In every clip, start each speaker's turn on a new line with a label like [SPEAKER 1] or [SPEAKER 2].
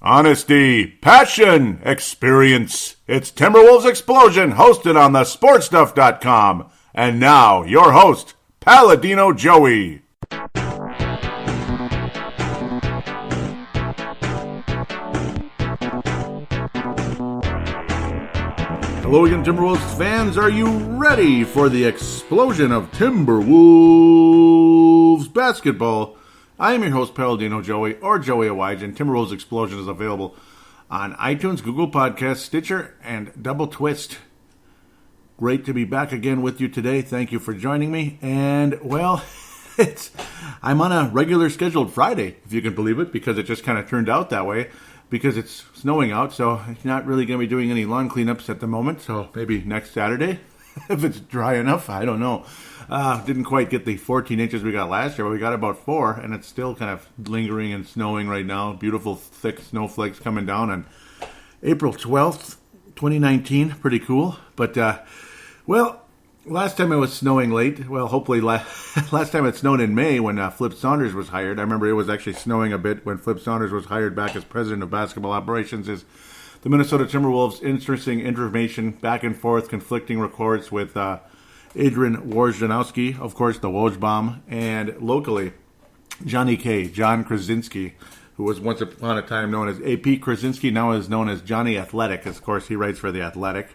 [SPEAKER 1] Honesty, passion, experience. It's Timberwolves Explosion, hosted on the sportstuff.com. And now, your host, Paladino Joey. Hello again, Timberwolves fans. Are you ready for the explosion of Timberwolves basketball? I am your host, Paladino Joey, or Joey Awaj, and Timberwolves Explosion is available on iTunes, Google Podcasts, Stitcher, and Double Twist. Great to be back again with you today. Thank you for joining me. And, well, I'm on a regular scheduled Friday, if you can believe it, because it just kind of turned out that way, because it's snowing out, so I'm not really going to be doing any lawn cleanups at the moment, so maybe next Saturday, if it's dry enough. I don't know. Didn't quite get the 14 inches we got last year, but we got about 4, and it's still kind of lingering and snowing right now. Beautiful, thick snowflakes coming down on April 12th, 2019. Pretty cool. But, well, last time it was snowing late. Well, hopefully last time it snowed in May when Flip Saunders was hired. I remember it was actually snowing a bit when Flip Saunders was hired back as president of basketball operations. Is the Minnesota Timberwolves. Interesting information, back and forth, conflicting reports with Adrian Wojnarowski, of course, the Woj bomb, and locally, Johnny K, John Krasinski, who was once upon a time known as AP Krasinski, now is known as Johnny Athletic. Of course, he writes for The Athletic.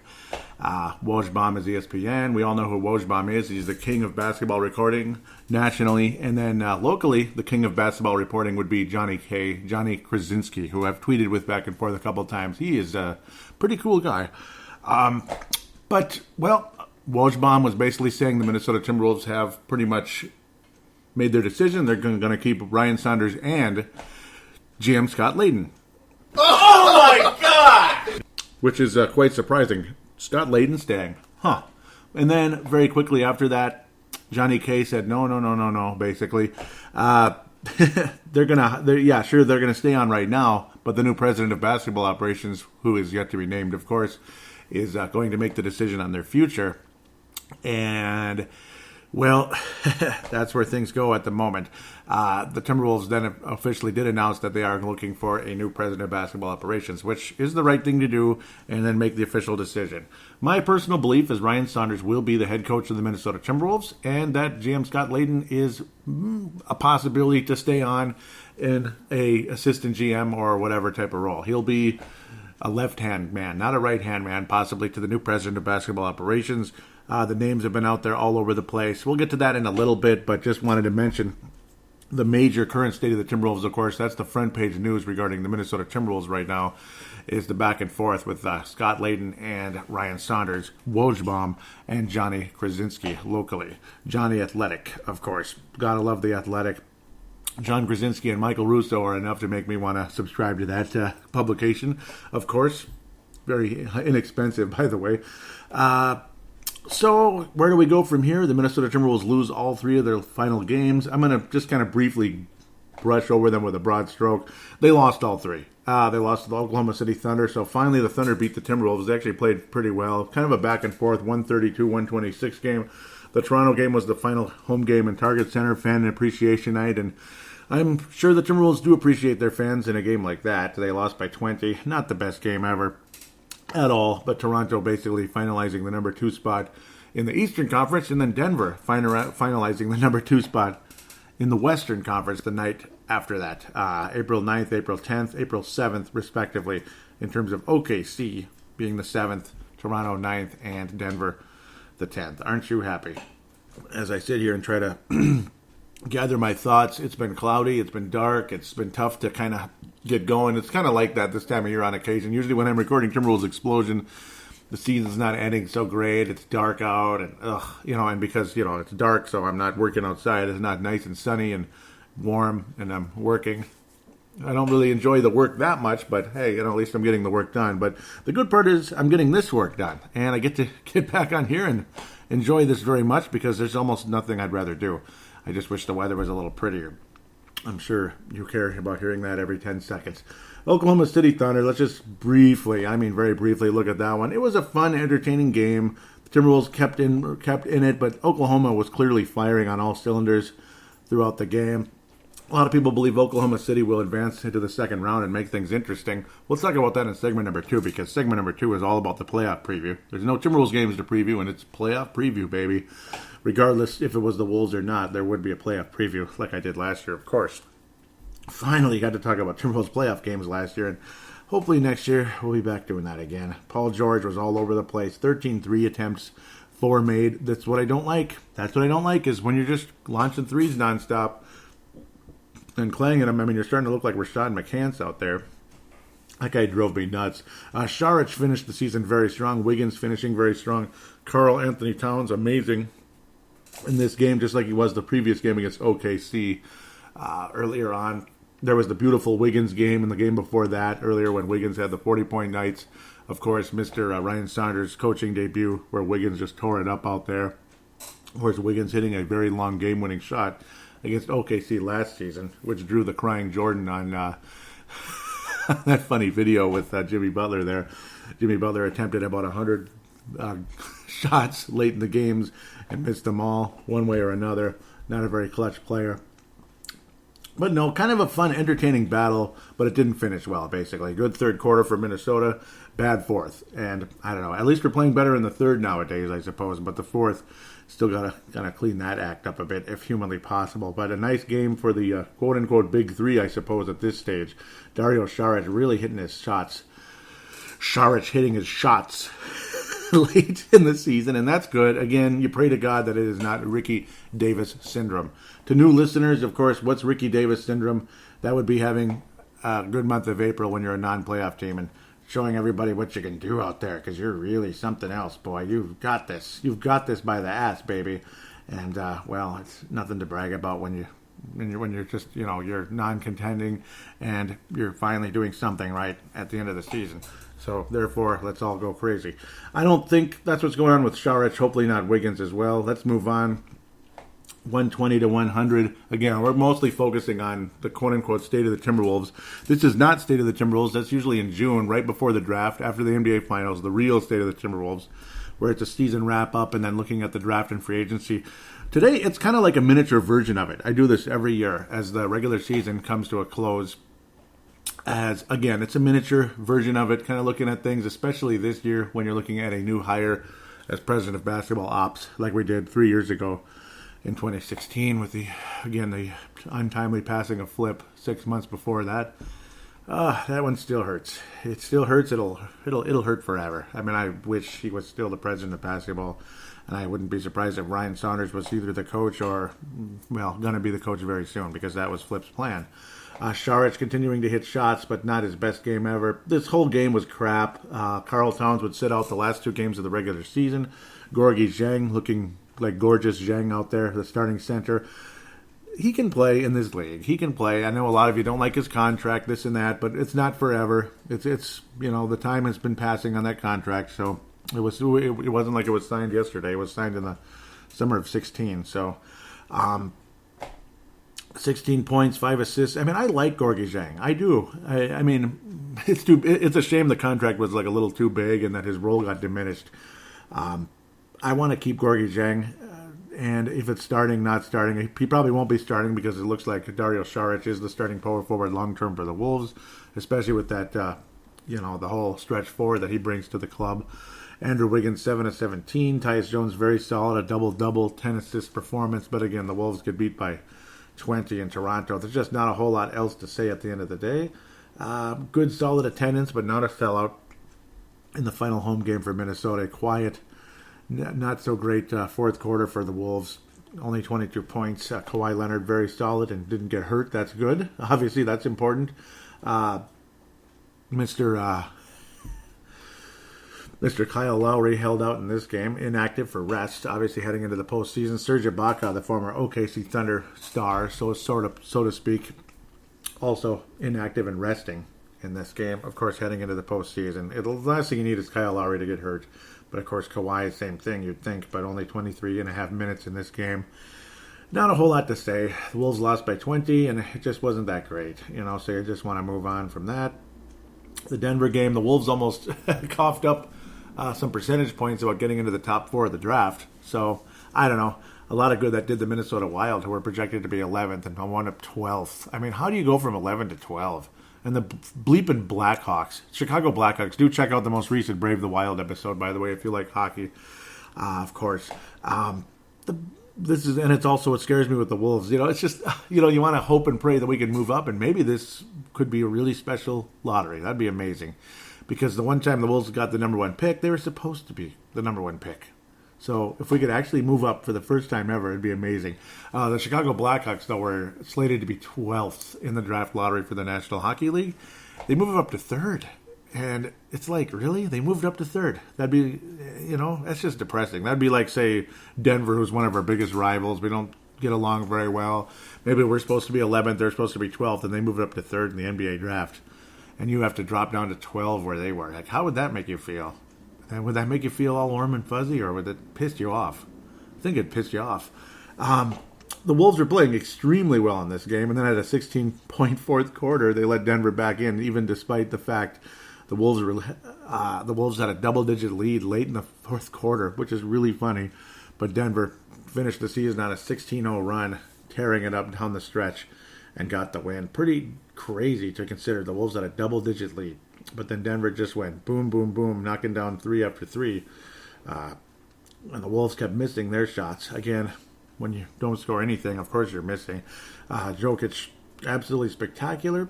[SPEAKER 1] Woj is ESPN. We all know who Woj is. He's the king of basketball recording nationally. And then locally, the king of basketball reporting would be Johnny K, Johnny Krasinski, who I've tweeted with back and forth a couple of times. He is a pretty cool guy. But, well, Woj was basically saying the Minnesota Timberwolves have pretty much made their decision. They're going to keep Ryan Saunders and GM Scott Layden.
[SPEAKER 2] Oh my God!
[SPEAKER 1] Which is quite surprising. Scott Layden staying. Huh. And then very quickly after that, Johnny K said, no, basically. They're going to stay on right now, but the new president of basketball operations, who is yet to be named, of course, is going to make the decision on their future. And, well, that's where things go at the moment. The Timberwolves then officially did announce that they are looking for a new president of basketball operations, which is the right thing to do, and then make the official decision. My personal belief is Ryan Saunders will be the head coach of the Minnesota Timberwolves, and that GM Scott Layden is a possibility to stay on in a assistant GM or whatever type of role. He'll be a left-hand man, not a right-hand man, possibly to the new president of basketball operations. The names have been out there all over the place. We'll get to that in a little bit, but just wanted to mention the major current state of the Timberwolves, of course. That's the front page news regarding the Minnesota Timberwolves right now, is the back and forth with Scott Layden and Ryan Saunders, Woj and Johnny Krasinski locally. Johnny Athletic, of course. Gotta love the Athletic. John Krasinski and Michael Russo are enough to make me want to subscribe to that publication, of course. Very inexpensive, by the way. So, where do we go from here? The Minnesota Timberwolves lose all 3 of their final games. I'm going to just kind of briefly brush over them with a broad stroke. They lost all 3. They lost to the Oklahoma City Thunder, so finally the Thunder beat the Timberwolves. They actually played pretty well. Kind of a back and forth, 132-126 game. The Toronto game was the final home game in Target Center, fan appreciation night, and I'm sure the Timberwolves do appreciate their fans in a game like that. They lost by 20. Not the best game ever at all, but Toronto basically finalizing the number 2 spot in the Eastern Conference, and then Denver finalizing the number 2 spot in the Western Conference the night after that. April 9th, April 10th, April 7th, respectively, in terms of OKC being the 7th, Toronto 9th, and Denver the 10th. Aren't you happy? As I sit here and try to gather my thoughts, it's been cloudy, it's been dark, it's been tough to kind of get going. It's kind of like that this time of year on occasion. Usually when I'm recording Timberwolves Explosion, the season's not ending so great. It's dark out, and and because it's dark, so I'm not working outside. It's not nice and sunny and warm, and I'm working. I don't really enjoy the work that much, but hey, at least I'm getting the work done. But the good part is I'm getting this work done, and I get to get back on here and enjoy this very much because there's almost nothing I'd rather do. I just wish the weather was a little prettier. I'm sure you care about hearing that every 10 seconds. Oklahoma City Thunder, let's just very briefly look at that one. It was a fun, entertaining game. The Timberwolves kept in it, but Oklahoma was clearly firing on all cylinders throughout the game. A lot of people believe Oklahoma City will advance into the second round and make things interesting. We'll talk about that in segment number 2, because segment number 2 is all about the playoff preview. There's no Timberwolves games to preview, and it's playoff preview, baby. Regardless if it was the Wolves or not, there would be a playoff preview, like I did last year, of course. Finally got to talk about Timberwolves playoff games last year, and hopefully next year we'll be back doing that again. Paul George was all over the place. 13 3 attempts, 4 made. That's what I don't like. That's what I don't like, is when you're just launching threes nonstop and clanging them. I mean, you're starting to look like Rashad McCants out there. That guy drove me nuts. Saric finished the season very strong. Wiggins finishing very strong. Karl Anthony Towns, amazing in this game, just like he was the previous game against OKC earlier on. There was the beautiful Wiggins game, and the game before that, earlier when Wiggins had the 40-point nights. Of course, Mr. Ryan Saunders' coaching debut, where Wiggins just tore it up out there. Of course, Wiggins hitting a very long game-winning shot against OKC last season, which drew the crying Jordan on that funny video with Jimmy Butler there. Jimmy Butler attempted about 100 shots late in the games and missed them all one way or another. Not a very clutch player. But no, kind of a fun, entertaining battle, but it didn't finish well, basically. Good third quarter for Minnesota, bad fourth. And I don't know, at least we're playing better in the third nowadays, I suppose. But the fourth, still got to kind of clean that act up a bit, if humanly possible. But a nice game for the quote-unquote big three, I suppose, at this stage. Dario Saric really hitting his shots. Saric hitting his shots late in the season, and that's good. Again, you pray to God that it is not Ricky Davis syndrome. To new listeners, of course, what's Ricky Davis syndrome? That would be having a good month of April when you're a non-playoff team and showing everybody what you can do out there, because you're really something else, boy. You've got this. You've got this by the ass, baby. And, well, it's nothing to brag about when you're just, you're non-contending and you're finally doing something right at the end of the season. So, therefore, let's all go crazy. I don't think that's what's going on with Saric. Hopefully not Wiggins as well. Let's move on. 120 to 100. Again, we're mostly focusing on the quote-unquote state of the Timberwolves. This is not state of the Timberwolves. That's usually in June, right before the draft, after the NBA Finals, the real state of the Timberwolves, where it's a season wrap-up and then looking at the draft and free agency. Today, it's kind of like a miniature version of it. I do this every year as the regular season comes to a close. Again, it's a miniature version of it, kind of looking at things, especially this year when you're looking at a new hire as president of basketball ops, like we did 3 years ago in 2016 with the untimely passing of Flip 6 months before that. That one still hurts. It still hurts. It'll hurt forever. I mean, I wish he was still the president of basketball, and I wouldn't be surprised if Ryan Saunders was either the coach or, well, going to be the coach very soon, because that was Flip's plan. Saric continuing to hit shots, but not his best game ever. This whole game was crap. Karl Towns would sit out the last 2 games of the regular season. Gorgui Dieng looking like gorgeous Dieng out there, the starting center. He can play in this league. He can play. I know a lot of you don't like his contract, this and that, but it's not forever. It's the time has been passing on that contract, so it wasn't like it was signed yesterday. It was signed in the summer of 16. So 16 points, 5 assists. I mean, I like Gorgui Dieng. I do. I mean, it's a shame the contract was like a little too big and that his role got diminished. I want to keep Gorgui Dieng, and if it's starting, not starting, he probably won't be starting because it looks like Dario Saric is the starting power forward long-term for the Wolves, especially with that, the whole stretch forward that he brings to the club. Andrew Wiggins, 7 of 17. Tyus Jones, very solid, a double-double, 10-assist performance, but again, the Wolves get beat by 20 in Toronto. There's just not a whole lot else to say at the end of the day. Good, solid attendance, but not a sellout in the final home game for Minnesota. Quiet, not so great fourth quarter for the Wolves. Only 22 points. Kawhi Leonard, very solid and didn't get hurt. That's good. Obviously, that's important. Mr. Kyle Lowry held out in this game, inactive for rest, obviously heading into the postseason. Serge Ibaka, the former OKC Thunder star, so to speak, also inactive and resting in this game. Of course, heading into the postseason. The last thing you need is Kyle Lowry to get hurt. But, of course, Kawhi, same thing, you'd think, but only 23 and a half minutes in this game. Not a whole lot to say. The Wolves lost by 20, and it just wasn't that great, so you just want to move on from that. The Denver game, the Wolves almost coughed up some percentage points about getting into the top 4 of the draft. So, I don't know. a lot of good that did the Minnesota Wild, who were projected to be 11th and wound up 12th. I mean, how do you go from 11 to 12? And the bleeping Blackhawks, Chicago Blackhawks, do check out the most recent Brave the Wild episode, by the way, if you like hockey, of course. This is, and it's also what scares me with the Wolves. It's just, you want to hope and pray that we can move up, and maybe this could be a really special lottery. That'd be amazing. Because the one time the Wolves got the number one pick, they were supposed to be the number one pick. So if we could actually move up for the first time ever, it'd be amazing. The Chicago Blackhawks, though, were slated to be 12th in the draft lottery for the National Hockey League. They moved up to third. And it's like, really? They moved up to third. That'd be, that's just depressing. That'd be like, say, Denver, who's one of our biggest rivals. We don't get along very well. Maybe we're supposed to be 11th, they're supposed to be 12th, and they moved up to third in the NBA draft. And you have to drop down to 12 where they were. Like, how would that make you feel? And would that make you feel all warm and fuzzy, or would it piss you off? I think it pissed you off. The Wolves were playing extremely well in this game, and then at a 16-point fourth quarter, they let Denver back in, even despite the fact the Wolves had a double-digit lead late in the fourth quarter, which is really funny. But Denver finished the season on a 16-0 run, tearing it up down the stretch, and got the win. Pretty crazy to consider. The Wolves had a double-digit lead. But then Denver just went boom, boom, boom, knocking down three after three. And the Wolves kept missing their shots. Again, when you don't score anything, of course you're missing. Jokic, absolutely spectacular.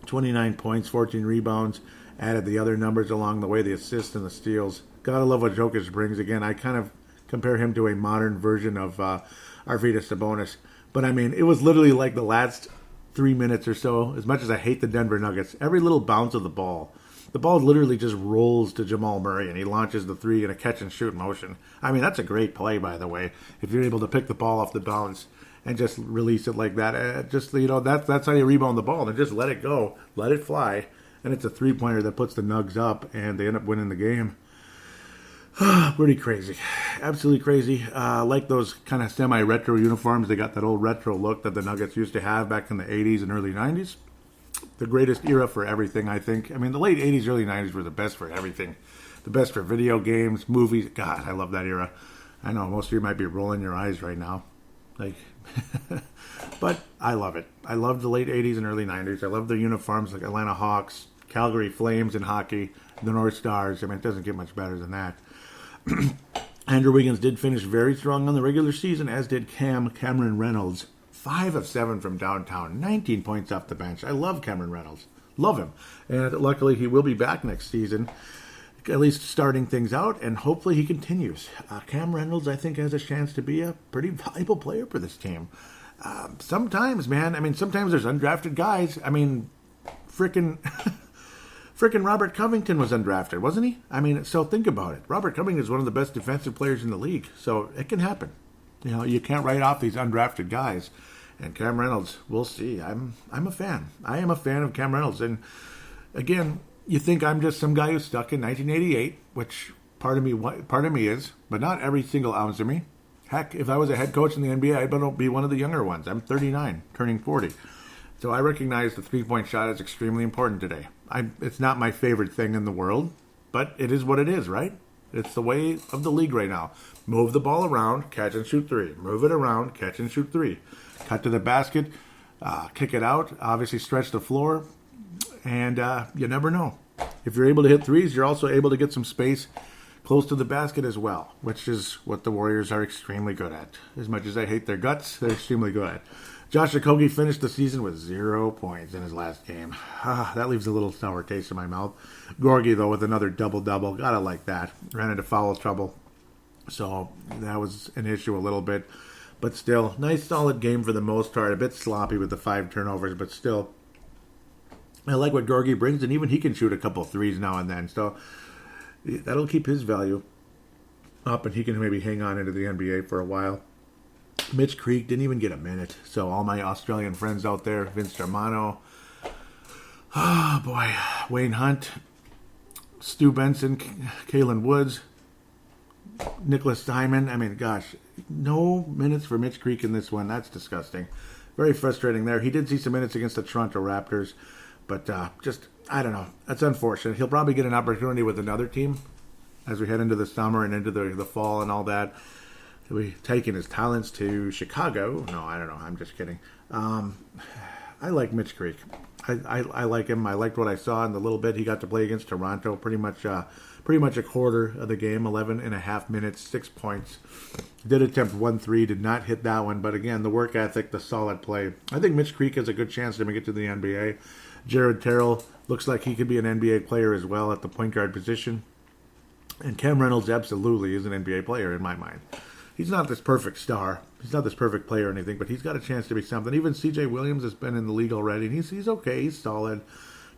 [SPEAKER 1] 29 points, 14 rebounds. Added the other numbers along the way, the assists and the steals. Gotta love what Jokic brings. Again, I kind of compare him to a modern version of Arvydas Sabonis. But, I mean, it was literally like the last 3 minutes or so, as much as I hate the Denver Nuggets, every little bounce of the ball literally just rolls to Jamal Murray, and he launches the three in a catch-and-shoot motion. I mean, that's a great play, by the way, if you're able to pick the ball off the bounce and just release it like that. That's how you rebound the ball, and just let it go, let it fly, and it's a three-pointer that puts the Nugs up, and they end up winning the game. Pretty crazy. Absolutely crazy. Like those kind of semi-retro uniforms. They got that old retro look that the Nuggets used to have back in the 80s and early 90s. The greatest era for everything, I think. I mean, the late 80s, early 90s were the best for everything. The best for video games, movies. God, I love that era. I know most of you might be rolling your eyes right now. But I love it. I love the late 80s and early 90s. I love the uniforms like Atlanta Hawks, Calgary Flames in hockey, the North Stars. I mean, it doesn't get much better than that. Andrew Wiggins did finish very strong on the regular season, as did Cameron Reynolds. 5 of 7 from downtown, 19 points off the bench. I love Cameron Reynolds. Love him. And luckily he will be back next season, at least starting things out, and hopefully he continues. Cam Reynolds, I think, has a chance to be a pretty valuable player for this team. Sometimes, man, I mean, sometimes there's undrafted guys. I mean, frickin' Robert Covington was undrafted, wasn't he? I mean, so think about it. Robert Covington is one of the best defensive players in the league, so it can happen. You can't write off these undrafted guys. And Cam Reynolds, we'll see. I'm a fan. I am a fan of Cam Reynolds. And again, you think I'm just some guy who's stuck in 1988, which part of me is, but not every single ounce of me. Heck, if I was a head coach in the NBA, I'd be one of the younger ones. I'm 39, turning 40. So I recognize the three-point shot is extremely important today. It's not my favorite thing in the world, but it is what it is, right? It's the way of the league right now. Move the ball around, catch and shoot three. Move it around, catch and shoot three. Cut to the basket, kick it out, obviously stretch the floor, and you never know. If you're able to hit threes, you're also able to get some space close to the basket as well, which is what the Warriors are extremely good at. As much as I hate their guts, they're extremely good at. Josh Okogie finished the season with 0 points in his last game. That leaves a little sour taste in my mouth. Gorgie, though, with another double-double. Gotta like that. Ran into foul trouble. So that was an issue a little bit. But still, nice solid game for the most part. A bit sloppy with the 5 turnovers, but still. I like what Gorgie brings, and even he can shoot a couple threes now and then. So that'll keep his value up, and he can maybe hang on into the NBA for a while. Mitch Creek didn't even get a minute. So all my Australian friends out there, Vince Germano, oh boy, Wayne Hunt, Stu Benson, Kalen Woods, Nicholas Simon. I mean, gosh, no minutes for Mitch Creek in this one. That's disgusting. Very frustrating there. He did see some minutes against the Toronto Raptors, but I don't know. That's unfortunate. He'll probably get an opportunity with another team as we head into the summer and into the fall and all that. He'll be taking his talents to Chicago. No, I don't know. I'm just kidding. I like Mitch Creek. I like him. I liked what I saw in the little bit he got to play against Toronto. Pretty much a quarter of the game, 11 and a half minutes, 6 points. Did attempt 1-3, did not hit that one. But again, the work ethic, the solid play. I think Mitch Creek has a good chance to make it to the NBA. Jared Terrell looks like he could be an NBA player as well at the point guard position. And Cam Reynolds absolutely is an NBA player in my mind. He's not this perfect star. He's not this perfect player or anything, but he's got a chance to be something. Even C.J. Williams has been in the league already, and he's okay. He's solid.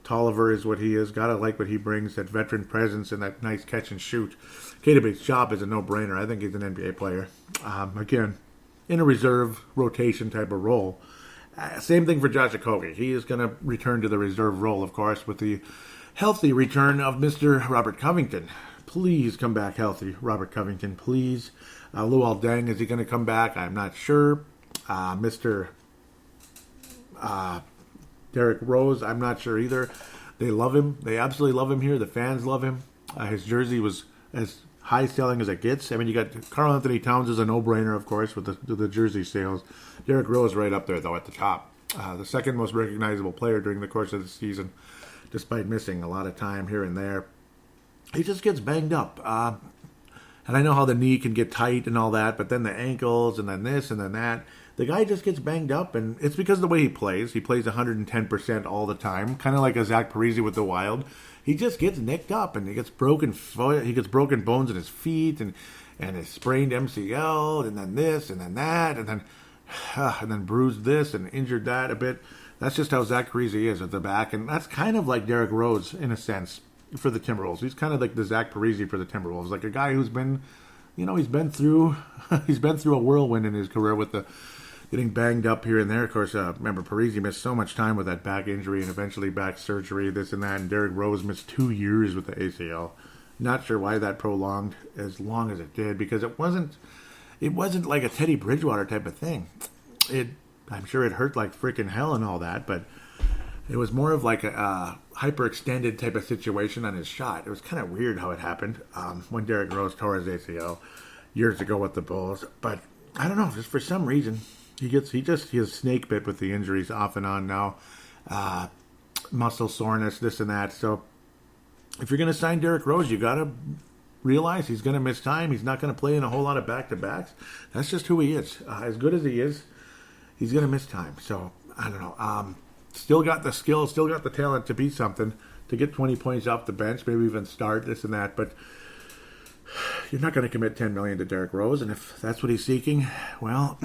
[SPEAKER 1] Tolliver is what he is. Gotta like what he brings, that veteran presence and that nice catch and shoot. Katabe's job is a no-brainer. I think he's an NBA player. Again, in a reserve rotation type of role. Same thing for Josh Okogie. He is going to return to the reserve role, of course, with the healthy return of Mr. Robert Covington. Please come back healthy, Robert Covington, please. Luol Deng, is he going to come back? I'm not sure. Mr. Derrick Rose, I'm not sure either. They love him. They absolutely love him here. The fans love him. His jersey was as high selling as it gets. I mean, you got Karl Anthony Towns is a no-brainer, of course, with the jersey sales. Derrick Rose right up there, though, at the top. The second most recognizable player during the course of the season, despite missing a lot of time here and there. He just gets banged up. And I know how the knee can get tight and all that, but then the ankles and then this and then that. The guy just gets banged up, and it's because of the way he plays. He plays 110% all the time, kind of like a Zach Parise with the Wild. He just gets nicked up, and he gets broken bones in his feet, and his sprained MCL, and then this, and then that, and then bruised this and injured that a bit. That's just how Zach Parise is at the back, and that's kind of like Derrick Rose in a sense for the Timberwolves. He's kind of like the Zach Parise for the Timberwolves, like a guy who's been, he's been through a whirlwind in his career with the getting banged up here and there. Of course, remember, Parise missed so much time with that back injury and eventually back surgery, this and that. And Derrick Rose missed 2 years with the ACL. Not sure why that prolonged as long as it did, because it wasn't like a Teddy Bridgewater type of thing. I'm sure it hurt like freaking hell and all that, but it was more of like a hyperextended type of situation on his shot. It was kind of weird how it happened when Derrick Rose tore his ACL years ago with the Bulls. But I don't know, just for some reason, he has snake bit with the injuries off and on now. Muscle soreness, this and that. So if you're going to sign Derrick Rose, you got to realize he's going to miss time. He's not going to play in a whole lot of back-to-backs. That's just who he is. As good as he is, he's going to miss time. So I don't know. Still got the skill, still got the talent to be something, to get 20 points off the bench, maybe even start, this and that. But you're not going to commit $10 million to Derrick Rose, and if that's what he's seeking, well,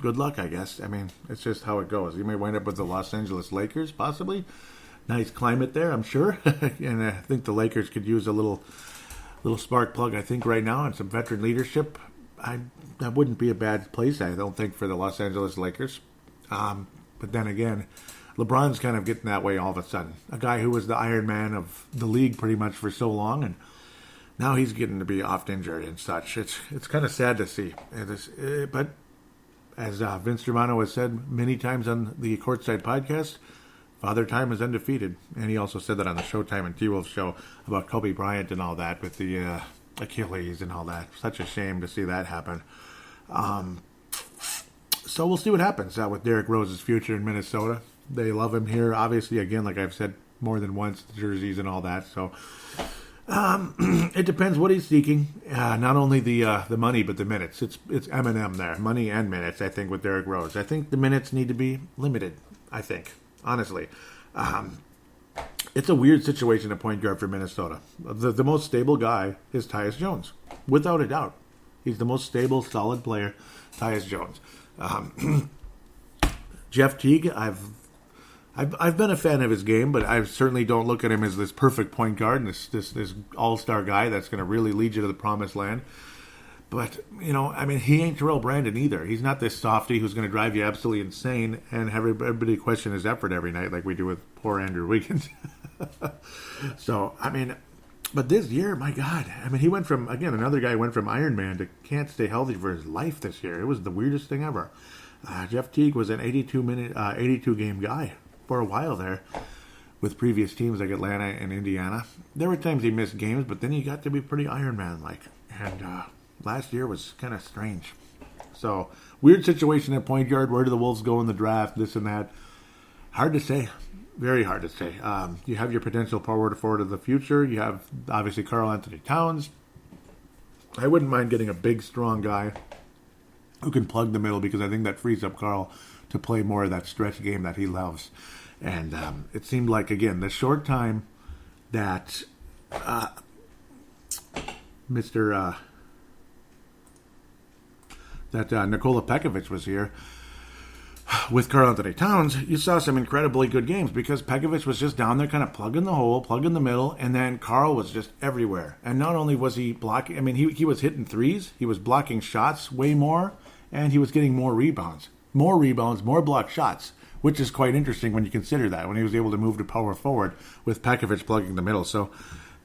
[SPEAKER 1] good luck, I guess. I mean, it's just how it goes. You may wind up with the Los Angeles Lakers, possibly. Nice climate there, I'm sure. And I think the Lakers could use a little spark plug, I think, right now, and some veteran leadership. That wouldn't be a bad place, I don't think, for the Los Angeles Lakers. But then again, LeBron's kind of getting that way all of a sudden. A guy who was the Iron Man of the league pretty much for so long, and now he's getting to be oft injured and such. It's kind of sad to see. But as Vince Germano has said many times on the Courtside podcast, Father Time is undefeated. And he also said that on the Showtime and T-Wolf show about Kobe Bryant and all that with the Achilles and all that. Such a shame to see that happen. So we'll see what happens with Derrick Rose's future in Minnesota. They love him here. Obviously, again, like I've said more than once, the jerseys and all that. So it depends what he's seeking. Not only the money, but the minutes. It's M&M there. Money and minutes, I think, with Derrick Rose. I think the minutes need to be limited, I think, honestly. It's a weird situation at point guard for Minnesota. The most stable guy is Tyus Jones, without a doubt. He's the most stable, solid player, Tyus Jones. Jeff Teague, I've been a fan of his game, but I certainly don't look at him as this perfect point guard and this all-star guy that's going to really lead you to the promised land. But, he ain't Terrell Brandon either. He's not this softy who's going to drive you absolutely insane and have everybody question his effort every night like we do with poor Andrew Wiggins. So, but this year, my God, he went from, again, another guy went from Iron Man to can't stay healthy for his life this year. It was the weirdest thing ever. Jeff Teague was an 82-game guy for a while there with previous teams like Atlanta and Indiana. There were times he missed games, but then he got to be pretty Iron Man-like. And last year was kind of strange. So, weird situation at point guard. Where do the Wolves go in the draft? This and that. Hard to say. Very hard to say. You have your potential power forward of the future. You have, obviously, Karl Anthony Towns. I wouldn't mind getting a big, strong guy who can plug the middle, because I think that frees up Karl to play more of that stretch game that he loves. And it seemed like, again, the short time that Nikola Pekovic was here with Karl Anthony Towns, you saw some incredibly good games because Pekovic was just down there kind of plugging the hole, plugging the middle, and then Karl was just everywhere. And not only was he blocking, I mean, he was hitting threes, he was blocking shots way more, and he was getting more rebounds, more blocked shots, which is quite interesting when you consider that, when he was able to move to power forward with Pekovic plugging the middle. So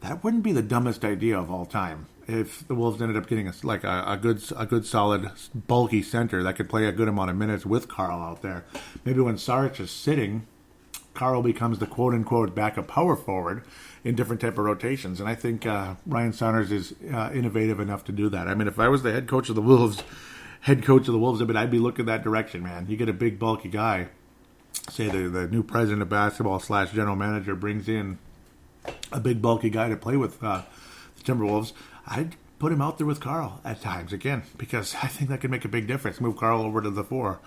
[SPEAKER 1] that wouldn't be the dumbest idea of all time if the Wolves ended up getting a good solid bulky center that could play a good amount of minutes with Karl out there. Maybe when Saric is sitting, Karl becomes the quote unquote backup power forward in different type of rotations. And I think Ryan Saunders is innovative enough to do that. I mean, if I was the head coach of the Wolves, I'd be looking that direction, man. You get a big bulky guy. Say the new president of basketball / general manager brings in a big bulky guy to play with the Timberwolves. I'd put him out there with Karl at times, again, because I think that could make a big difference. Move Karl over to the 4.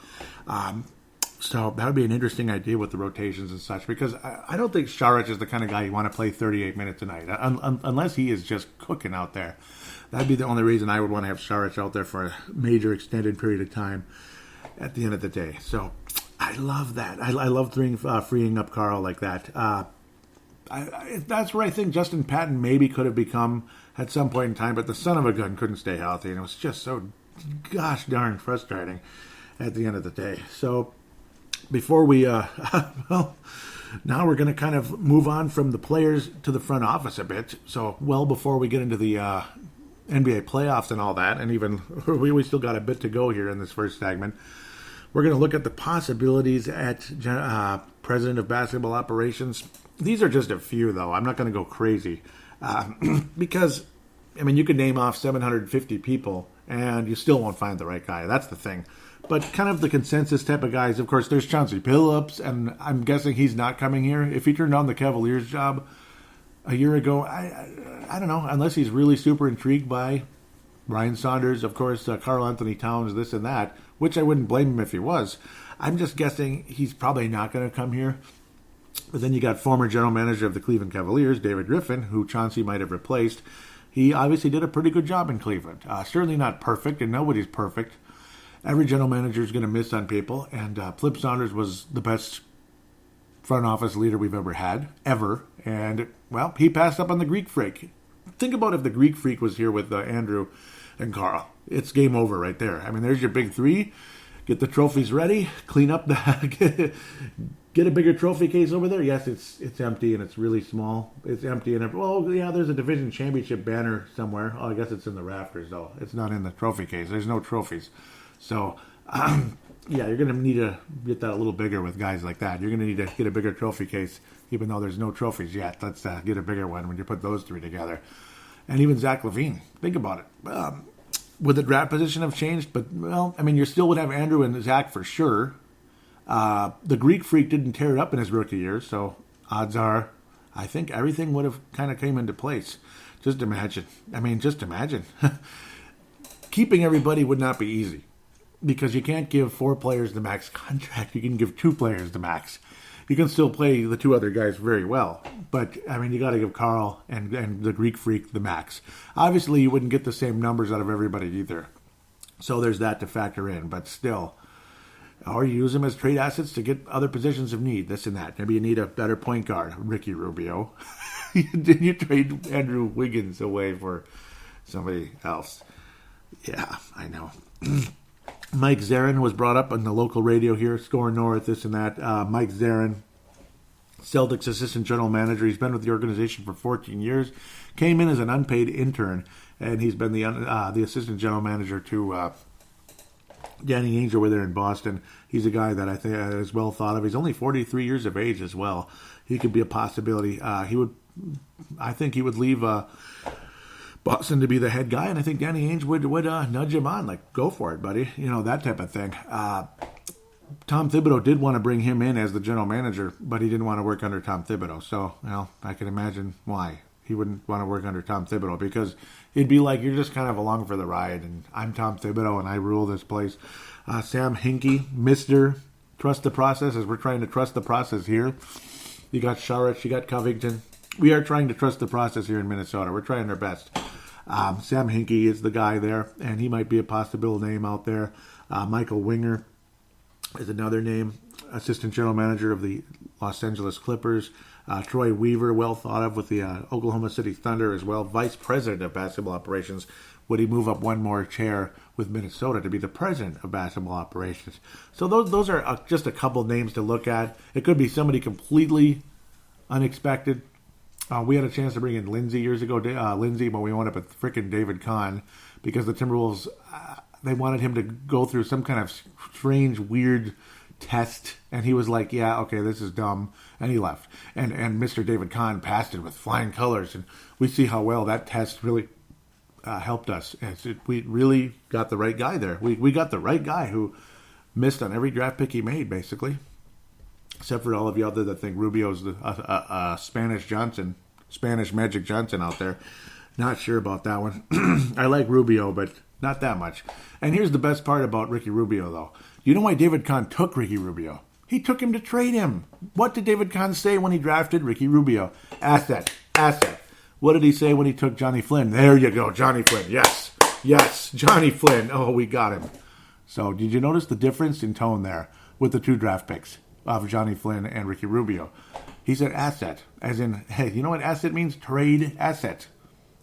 [SPEAKER 1] So that would be an interesting idea with the rotations and such, because I don't think Saric is the kind of guy you want to play 38 minutes a night, unless he is just cooking out there. That'd be the only reason I would want to have Saric out there for a major extended period of time at the end of the day. So I love that. I love freeing up Karl like that. That's where I think Justin Patton maybe could have become at some point in time, but the son of a gun couldn't stay healthy, and it was just so gosh darn frustrating at the end of the day. So before we, well, now we're going to kind of move on from the players to the front office a bit. So well before we get into the NBA playoffs and all that, and even we still got a bit to go here in this first segment, we're going to look at the possibilities at President of Basketball Operations. These are just a few, though. I'm not going to go crazy. Because, I mean, you could name off 750 people, and you still won't find the right guy. That's the thing. But kind of the consensus type of guys, of course, there's Chauncey Billups, and I'm guessing he's not coming here. If he turned down the Cavaliers job a year ago, I don't know, unless he's really super intrigued by Ryan Saunders, of course, Karl Anthony Towns, this and that, which I wouldn't blame him if he was. I'm just guessing he's probably not going to come here. But then you got former general manager of the Cleveland Cavaliers, David Griffin, who Chauncey might have replaced. He obviously did a pretty good job in Cleveland. Certainly not perfect, and nobody's perfect. Every general manager is going to miss on people, and Flip Saunders was the best front office leader we've ever had, ever. And, well, he passed up on the Greek Freak. Think about if the Greek Freak was here with Andrew and Karl. It's game over right there. I mean, there's your big three. Get the trophies ready. Clean up the... Get a bigger trophy case over there. Yes, it's empty and it's really small. It's empty and there's a division championship banner somewhere. Oh, I guess it's in the rafters though. It's not in the trophy case. There's no trophies. So, you're going to need to get that a little bigger with guys like that. You're going to need to get a bigger trophy case, even though there's no trophies yet. Let's get a bigger one when you put those three together. And even Zach LaVine. Think about it. Would the draft position have changed? But well, I mean, you still would have Andrew and Zach for sure. The Greek Freak didn't tear it up in his rookie year, so odds are I think everything would have kind of came into place. Just imagine. Keeping everybody would not be easy because you can't give 4 players the max contract. You can give 2 players the max. You can still play the 2 other guys very well, but, I mean, you got to give Karl and the Greek Freak the max. Obviously, you wouldn't get the same numbers out of everybody either, so there's that to factor in, but still... Or you use them as trade assets to get other positions of need, this and that. Maybe you need a better point guard, Ricky Rubio. Then you trade Andrew Wiggins away for somebody else. Yeah, I know. Mike Zarin was brought up on the local radio here, Score North, this and that. Mike Zarin, Celtics assistant general manager. He's been with the organization for 14 years. Came in as an unpaid intern, and he's been the assistant general manager to... Danny Ainge over there in Boston. He's a guy that I think is well thought of. He's only 43 years of age as well. He could be a possibility. I think he would leave Boston to be the head guy, and I think Danny Ainge would nudge him on, like, go for it, buddy. That type of thing. Tom Thibodeau did want to bring him in as the general manager, but he didn't want to work under Tom Thibodeau. So, I can imagine why he wouldn't want to work under Tom Thibodeau, because it'd be like you're just kind of along for the ride, and I'm Tom Thibodeau, and I rule this place. Sam Hinkie, Mr. Trust the Process, as we're trying to trust the process here. You got Sharich, you got Covington. We are trying to trust the process here in Minnesota. We're trying our best. Sam Hinkie is the guy there, and he might be a possible name out there. Michael Winger is another name, assistant general manager of the Los Angeles Clippers. Troy Weaver, well thought of with the Oklahoma City Thunder as well. Vice president of basketball operations. Would he move up one more chair with Minnesota to be the president of basketball operations? So those are just a couple names to look at. It could be somebody completely unexpected. We had a chance to bring in Lindsay years ago, but we wound up with frickin' David Kahn because the Timberwolves, they wanted him to go through some kind of strange, weird test, and he was like, yeah, okay, this is dumb, and he left. And Mr. David Kahn passed it with flying colors, and we see how well that test really helped us. We really got the right guy there. We got the right guy who missed on every draft pick he made, basically. Except for all of you out there that think Rubio's the Spanish Magic Johnson out there. Not sure about that one. I like Rubio, but not that much. And here's the best part about Ricky Rubio, though. You know why David Kahn took Ricky Rubio? He took him to trade him. What did David Kahn say when he drafted Ricky Rubio? Asset. What did he say when he took Johnny Flynn? There you go, Johnny Flynn. Yes, Johnny Flynn. Oh, we got him. So did you notice the difference in tone there with the two draft picks of Johnny Flynn and Ricky Rubio? He said asset, as in, hey, you know what asset means? Trade asset.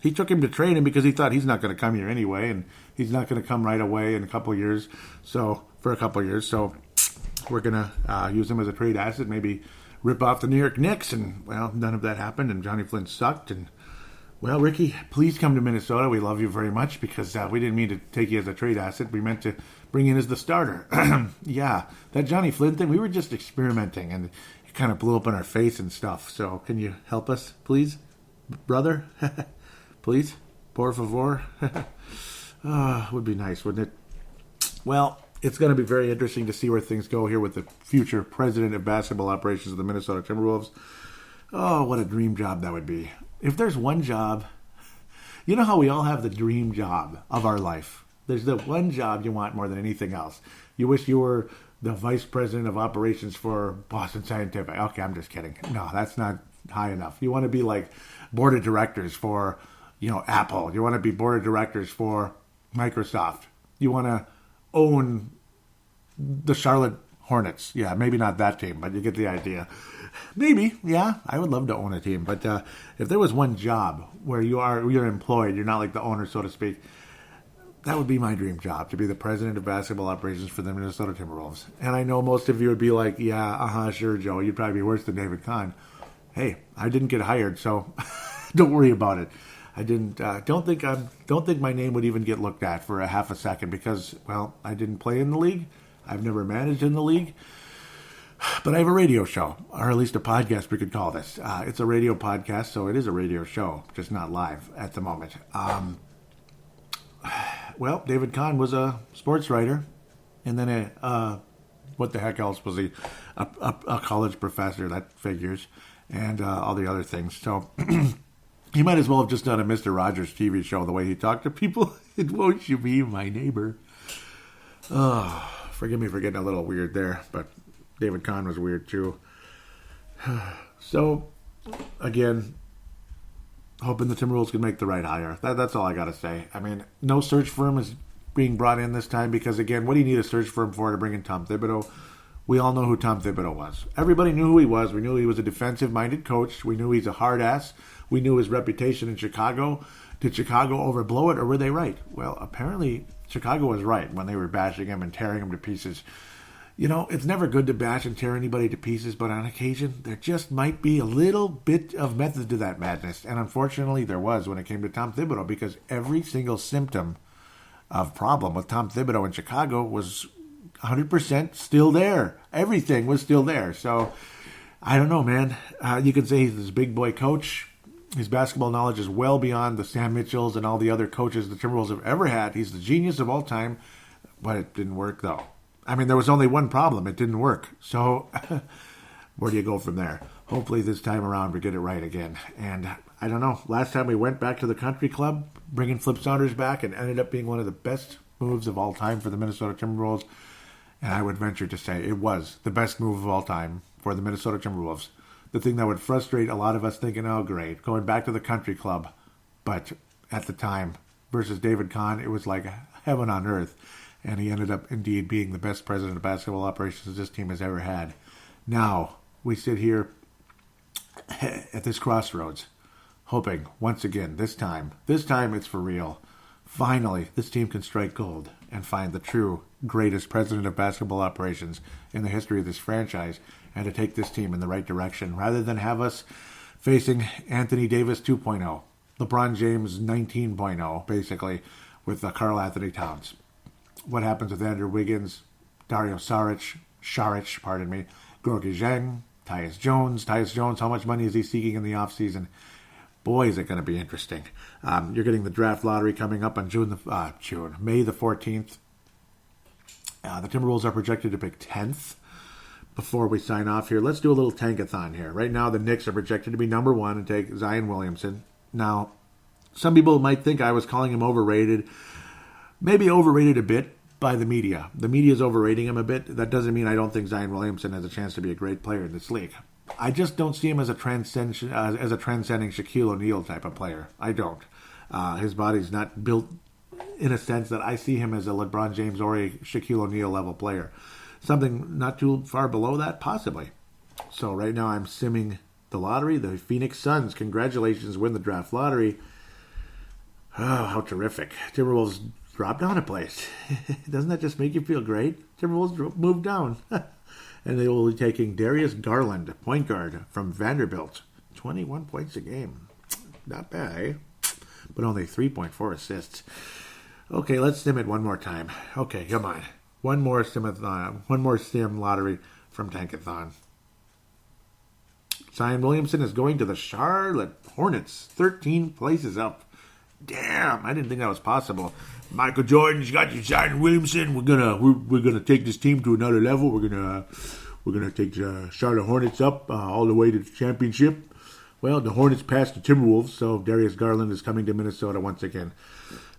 [SPEAKER 1] He took him to trade him because he thought he's not going to come here anyway, and he's not going to come right away in a couple of years. So we're going to use him as a trade asset, maybe rip off the New York Knicks, and, well, none of that happened, and Johnny Flynn sucked, and, well, Ricky, please come to Minnesota. We love you very much because we didn't mean to take you as a trade asset. We meant to bring in as the starter. Yeah, that Johnny Flynn thing, we were just experimenting, and it kind of blew up in our face and stuff. So can you help us, please, brother? Please? Por favor? Would be nice, wouldn't it? Well, it's going to be very interesting to see where things go here with the future president of basketball operations of the Minnesota Timberwolves. Oh, what a dream job that would be. If there's one job, you know how we all have the dream job of our life. There's the one job you want more than anything else. You wish you were the vice president of operations for Boston Scientific. Okay, I'm just kidding. No, that's not high enough. You want to be like board of directors for, Apple. You want to be board of directors for Microsoft. You want to own the Charlotte Hornets. Yeah, maybe not that team, but you get the idea. Maybe, yeah, I would love to own a team. But if there was one job where you're employed, you're not like the owner, so to speak, that would be my dream job, to be the president of basketball operations for the Minnesota Timberwolves. And I know most of you would be like, yeah, sure, Joe, you'd probably be worse than David Kahn. Hey, I didn't get hired, so don't worry about it. I didn't. Don't think my name would even get looked at for a half a second because, well, I didn't play in the league. I've never managed in the league. But I have a radio show, or at least a podcast we could call this. It's a radio podcast, so it is a radio show, just not live at the moment. Well, David Kahn was a sports writer, and then what the heck else was he? A college professor, that figures, and all the other things. So he might as well have just done a Mr. Rogers TV show, the way he talked to people. And won't you be my neighbor? Oh, forgive me for getting a little weird there, but David Kahn was weird too. So, again, hoping the Timberwolves can make the right hire. That's all I got to say. I mean, no search firm is being brought in this time because, again, what do you need a search firm for to bring in Tom Thibodeau? We all know who Tom Thibodeau was. Everybody knew who he was. We knew he was a defensive-minded coach. We knew he's a hard ass. We knew his reputation in Chicago. Did Chicago overblow it, or were they right? Well, apparently Chicago was right when they were bashing him and tearing him to pieces. It's never good to bash and tear anybody to pieces, but on occasion, there just might be a little bit of method to that madness. And unfortunately, there was when it came to Tom Thibodeau, because every single symptom of problem with Tom Thibodeau in Chicago was 100% still there. Everything was still there. So, I don't know, man. You can say he's this big boy coach. His basketball knowledge is well beyond the Sam Mitchells and all the other coaches the Timberwolves have ever had. He's the genius of all time, but it didn't work, though. I mean, there was only one problem. It didn't work. So where do you go from there? Hopefully this time around we get it right again. And I don't know. Last time we went back to the country club, bringing Flip Saunders back, and ended up being one of the best moves of all time for the Minnesota Timberwolves. And I would venture to say it was the best move of all time for the Minnesota Timberwolves. The thing that would frustrate a lot of us thinking, oh, great, going back to the country club. But at the time, versus David Kahn, it was like heaven on earth. And he ended up indeed being the best president of basketball operations this team has ever had. Now, we sit here at this crossroads, hoping, once again, this time it's for real. Finally, this team can strike gold and find the true greatest president of basketball operations in the history of this franchise, and to take this team in the right direction, rather than have us facing Anthony Davis 2.0, LeBron James 19.0, basically, with Karl Anthony Towns. What happens with Andrew Wiggins, Dario Saric, Gorgui Dieng, Tyus Jones. Tyus Jones, how much money is he seeking in the offseason? Boy, is it going to be interesting. You're getting the draft lottery coming up on May the 14th. The Timberwolves are projected to pick 10th. Before we sign off here, let's do a little tankathon here. Right now, the Knicks are projected to be number 1 and take Zion Williamson. Now, some people might think I was calling him overrated. Maybe overrated a bit by the media. The media is overrating him a bit. That doesn't mean I don't think Zion Williamson has a chance to be a great player in this league. I just don't see him as a transcending Shaquille O'Neal type of player. I don't. His body's not built in a sense that I see him as a LeBron James or a Shaquille O'Neal level player. Something not too far below that, possibly. So right now I'm simming the lottery. The Phoenix Suns, congratulations, win the draft lottery. Oh, how terrific. Timberwolves dropped down a place. Doesn't that just make you feel great? Timberwolves moved down. And they will be taking Darius Garland, point guard from Vanderbilt. 21 points a game. Not bad, eh? But only 3.4 assists. Okay, let's sim it one more time. Okay, come on. One more sim lottery from Tankathon. Zion Williamson is going to the Charlotte Hornets. 13 places up. Damn, I didn't think that was possible. Michael Jordan's got you, Zion Williamson. We're gonna take this team to another level. We're gonna take the Charlotte Hornets up all the way to the championship. Well, the Hornets passed the Timberwolves, so Darius Garland is coming to Minnesota once again.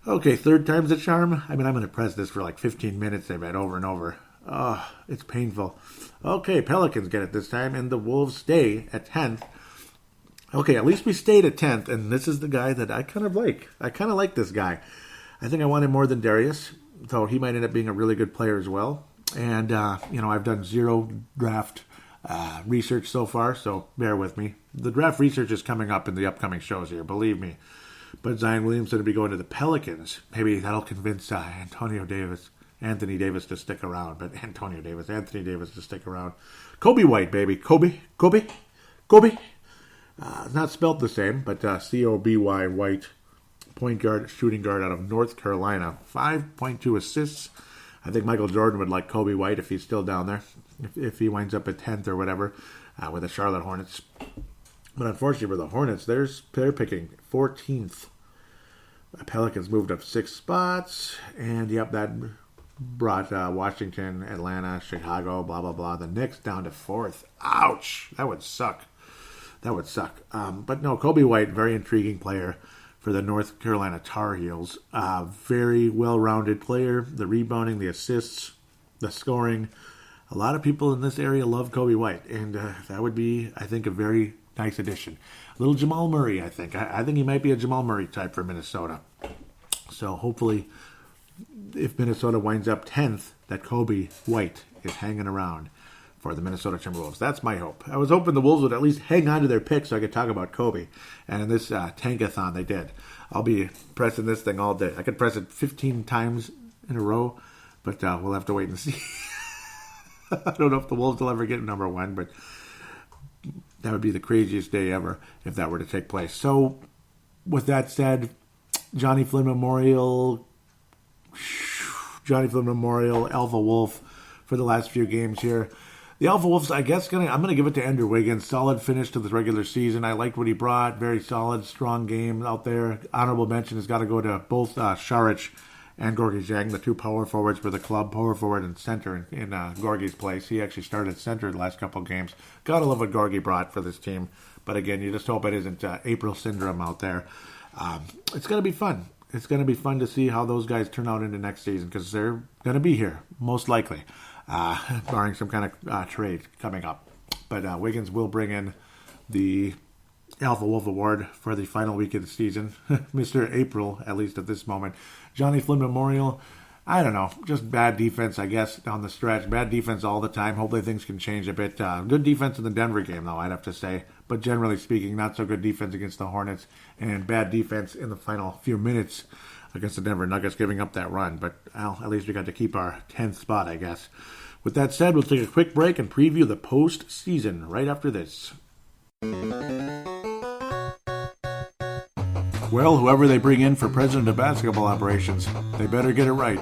[SPEAKER 1] Okay, third time's the charm. I mean, I'm gonna press this for like 15 minutes. I've had over and over. Oh, it's painful. Okay, Pelicans get it this time, and the Wolves stay at 10th. Okay, at least we stayed at 10th, and this is the guy that I kind of like. I kind of like this guy. I think I want him more than Darius, though he might end up being a really good player as well. And, I've done zero draft research so far, so bear with me. The draft research is coming up in the upcoming shows here, believe me. But Zion Williamson will be going to the Pelicans. Maybe that'll convince Anthony Davis to stick around. But Anthony Davis to stick around. Kobe White, baby. Kobe. It's not spelled the same, but C-O-B-Y White. Point guard, shooting guard out of North Carolina. 5.2 assists. I think Michael Jordan would like Kobe White if he's still down there. If he winds up at 10th or whatever with the Charlotte Hornets. But unfortunately for the Hornets, they're picking 14th. The Pelicans moved up 6 spots. And, yep, that brought Washington, Atlanta, Chicago, blah, blah, blah. The Knicks down to 4th. Ouch! That would suck. But no, Kobe White, very intriguing player for the North Carolina Tar Heels. Very well-rounded player. The rebounding, the assists, the scoring. A lot of people in this area love Kobe White, and that would be, I think, a very nice addition. A little Jamal Murray, I think. I think he might be a Jamal Murray type for Minnesota. So hopefully, if Minnesota winds up 10th, that Kobe White is hanging around for the Minnesota Timberwolves. That's my hope. I was hoping the Wolves would at least hang on to their pick so I could talk about Kobe. And in this tankathon, they did. I'll be pressing this thing all day. I could press it 15 times in a row, but we'll have to wait and see. I don't know if the Wolves will ever get number 1, but that would be the craziest day ever if that were to take place. So, with that said, Johnny Flynn Memorial, Alpha Wolf for the last few games here. The Alpha Wolves, I guess, I'm going to give it to Andrew Wiggins. Solid finish to the regular season. I liked what he brought. Very solid, strong game out there. Honorable mention has got to go to both Saric and Gorgie Zhang, the two power forwards for the club, power forward and center in Gorgie's place. He actually started center the last couple of games. Got to love what Gorgie brought for this team. But again, you just hope it isn't April syndrome out there. It's going to be fun. It's going to be fun to see how those guys turn out into next season because they're going to be here, most likely. Barring some kind of trade coming up. But Wiggins will bring in the Alpha Wolf Award for the final week of the season. Mr. April, at least at this moment. Johnny Flynn Memorial, I don't know. Just bad defense, I guess, down the stretch. Bad defense all the time. Hopefully things can change a bit. Good defense in the Denver game, though, I'd have to say. But generally speaking, not so good defense against the Hornets. And bad defense in the final few minutes against the Denver Nuggets, giving up that run. But at least we got to keep our 10th spot, I guess. With that said, we'll take a quick break and preview the postseason right after this. Well, whoever they bring in for president of basketball operations, they better get it right.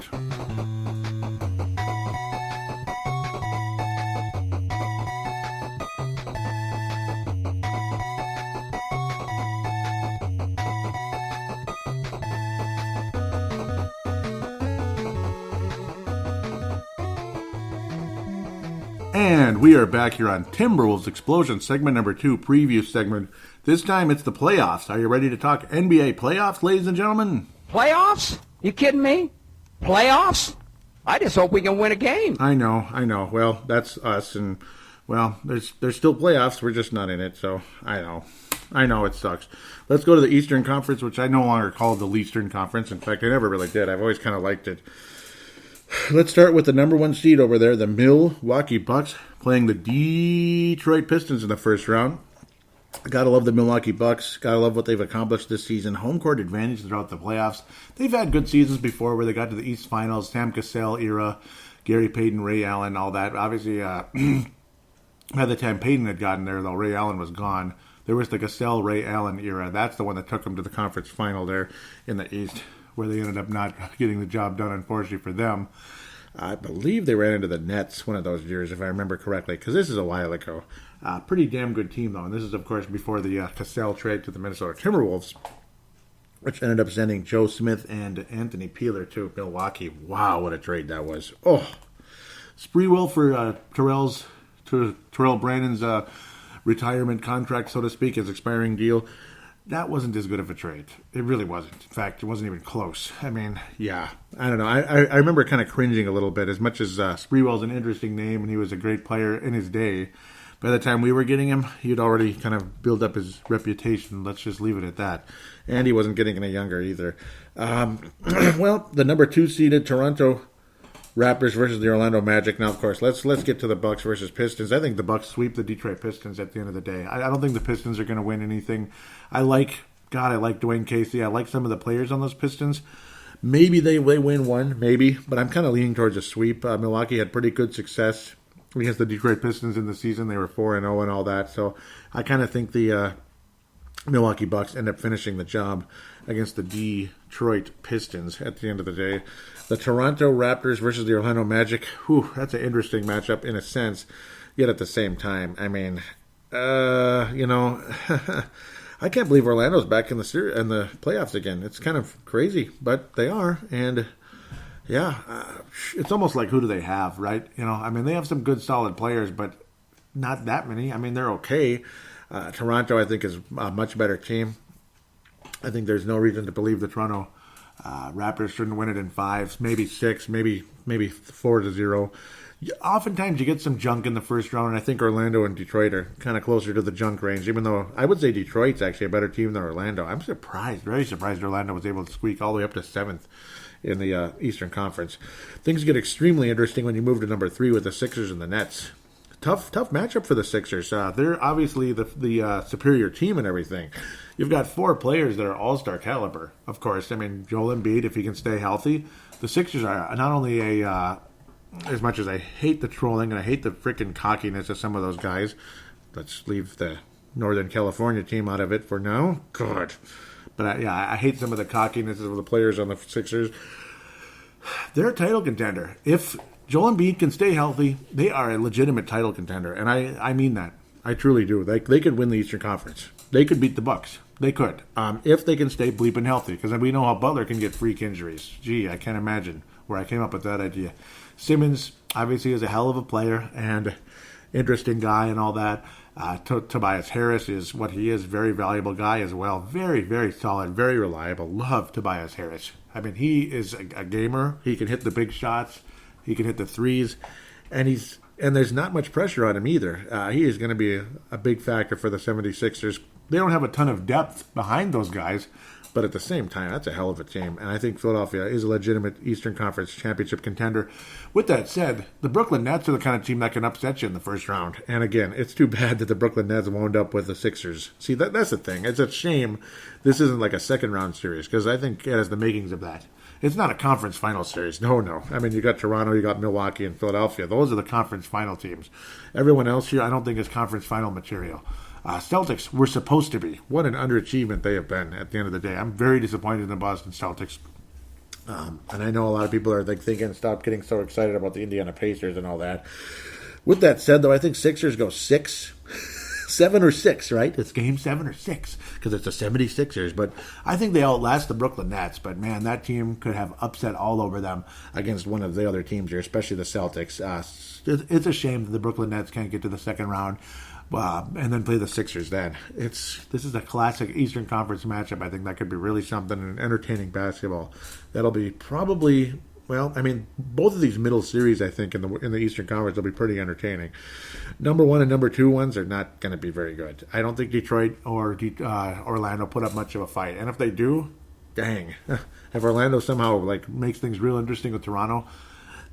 [SPEAKER 1] And we are back here on Timberwolves Explosion, segment number 2, preview segment. This time it's the playoffs. Are you ready to talk NBA playoffs, ladies and gentlemen?
[SPEAKER 3] Playoffs? You kidding me? Playoffs? I just hope we can win a game.
[SPEAKER 1] I know. Well, that's us, and, well, there's still playoffs. We're just not in it, so I know it sucks. Let's go to the Eastern Conference, which I no longer call the Eastern Conference. In fact, I never really did. I've always kind of liked it. Let's start with the number 1 seed over there, the Milwaukee Bucks, playing the Detroit Pistons in the first round. Gotta love the Milwaukee Bucks. Gotta love what they've accomplished this season. Home court advantage throughout the playoffs. They've had good seasons before where they got to the East Finals, Sam Cassell era, Gary Payton, Ray Allen, all that. Obviously, by the time Payton had gotten there, though, Ray Allen was gone. There was the Cassell, Ray Allen era. That's the one that took them to the conference final there in the East, where they ended up not getting the job done, unfortunately for them. I believe they ran into the Nets one of those years, if I remember correctly, because this is a while ago. Pretty damn good team, though, and this is, of course, before the Cassell trade to the Minnesota Timberwolves, which ended up sending Joe Smith and Anthony Peeler to Milwaukee. Wow, what a trade that was. Oh, Spreewell for Terrell Brandon's retirement contract, so to speak, his expiring deal. That wasn't as good of a trade. It really wasn't. In fact, it wasn't even close. I mean, yeah. I don't know. I remember kind of cringing a little bit. As much as Spreewell's an interesting name and he was a great player in his day, by the time we were getting him, he'd already kind of built up his reputation. Let's just leave it at that. And he wasn't getting any younger either. Well, the number 2 seeded Toronto Raptors versus the Orlando Magic. Now, of course, let's get to the Bucks versus Pistons. I think the Bucks sweep the Detroit Pistons at the end of the day. I don't think the Pistons are going to win anything. I like Dwayne Casey. I like some of the players on those Pistons. Maybe they win one, maybe, but I'm kind of leaning towards a sweep. Milwaukee had pretty good success against the Detroit Pistons in the season. They were 4-0 and all that, so I kind of think the Milwaukee Bucks end up finishing the job against the Detroit Pistons at the end of the day. The Toronto Raptors versus the Orlando Magic. Whew, that's an interesting matchup in a sense, yet at the same time, I mean, I can't believe Orlando's back in the playoffs again. It's kind of crazy, but they are, and yeah, it's almost like who do they have, right? I mean, they have some good, solid players, but not that many. I mean, they're okay. Toronto, I think, is a much better team. I think there's no reason to believe the Toronto Raptors shouldn't win it in 5, maybe 6, maybe 4-0. Oftentimes you get some junk in the first round, and I think Orlando and Detroit are kind of closer to the junk range, even though I would say Detroit's actually a better team than Orlando. I'm very surprised Orlando was able to squeak all the way up to 7th in the Eastern Conference. Things get extremely interesting when you move to number 3 with the Sixers and the Nets. Tough matchup for the Sixers. They're obviously the superior team and everything. You've got 4 players that are all-star caliber, of course. I mean, Joel Embiid, if he can stay healthy. The Sixers are not only as much as I hate the trolling and I hate the freaking cockiness of some of those guys, let's leave the Northern California team out of it for now. God. But I hate some of the cockiness of the players on the Sixers. They're a title contender. If Joel Embiid can stay healthy, they are a legitimate title contender, and I mean that. I truly do. They could win the Eastern Conference. They could beat the Bucks. They could, if they can stay bleeping healthy, because we know how Butler can get freak injuries. Gee, I can't imagine where I came up with that idea. Simmons, obviously, is a hell of a player and interesting guy and all that. Tobias Harris is what he is, very valuable guy as well. Very, very solid, very reliable. Love Tobias Harris. I mean, he is a gamer. He can hit the big shots. He can hit the threes. And there's not much pressure on him either. He is going to be a big factor for the 76ers. They don't have a ton of depth behind those guys, but at the same time, that's a hell of a team. And I think Philadelphia is a legitimate Eastern Conference championship contender. With that said, the Brooklyn Nets are the kind of team that can upset you in the first round. And again, it's too bad that the Brooklyn Nets wound up with the Sixers. See, that's the thing. It's a shame this isn't like a second round series, because I think it has the makings of that. It's not a conference final series. No. I mean, you got Toronto, you got Milwaukee, and Philadelphia. Those are the conference final teams. Everyone else here, I don't think is conference final material. Celtics were supposed to be. What an underachievement they have been at the end of the day. I'm very disappointed in the Boston Celtics. And I know a lot of people are thinking, stop getting so excited about the Indiana Pacers and all that. With that said, though, I think Sixers go 6. 7 or 6, right? It's game 7 or 6 because it's the 76ers. But I think they outlast the Brooklyn Nets. But, man, that team could have upset all over them against one of the other teams here, especially the Celtics. It's a shame that the Brooklyn Nets can't get to the second round and then play the Sixers then. This is a classic Eastern Conference matchup. I think that could be really something and entertaining basketball. That'll be probably... Well, I mean, both of these middle series, I think, in the Eastern Conference will be pretty entertaining. Number 1 and number 2 ones are not going to be very good. I don't think Detroit or Orlando put up much of a fight. And if they do, dang. If Orlando somehow makes things real interesting with Toronto,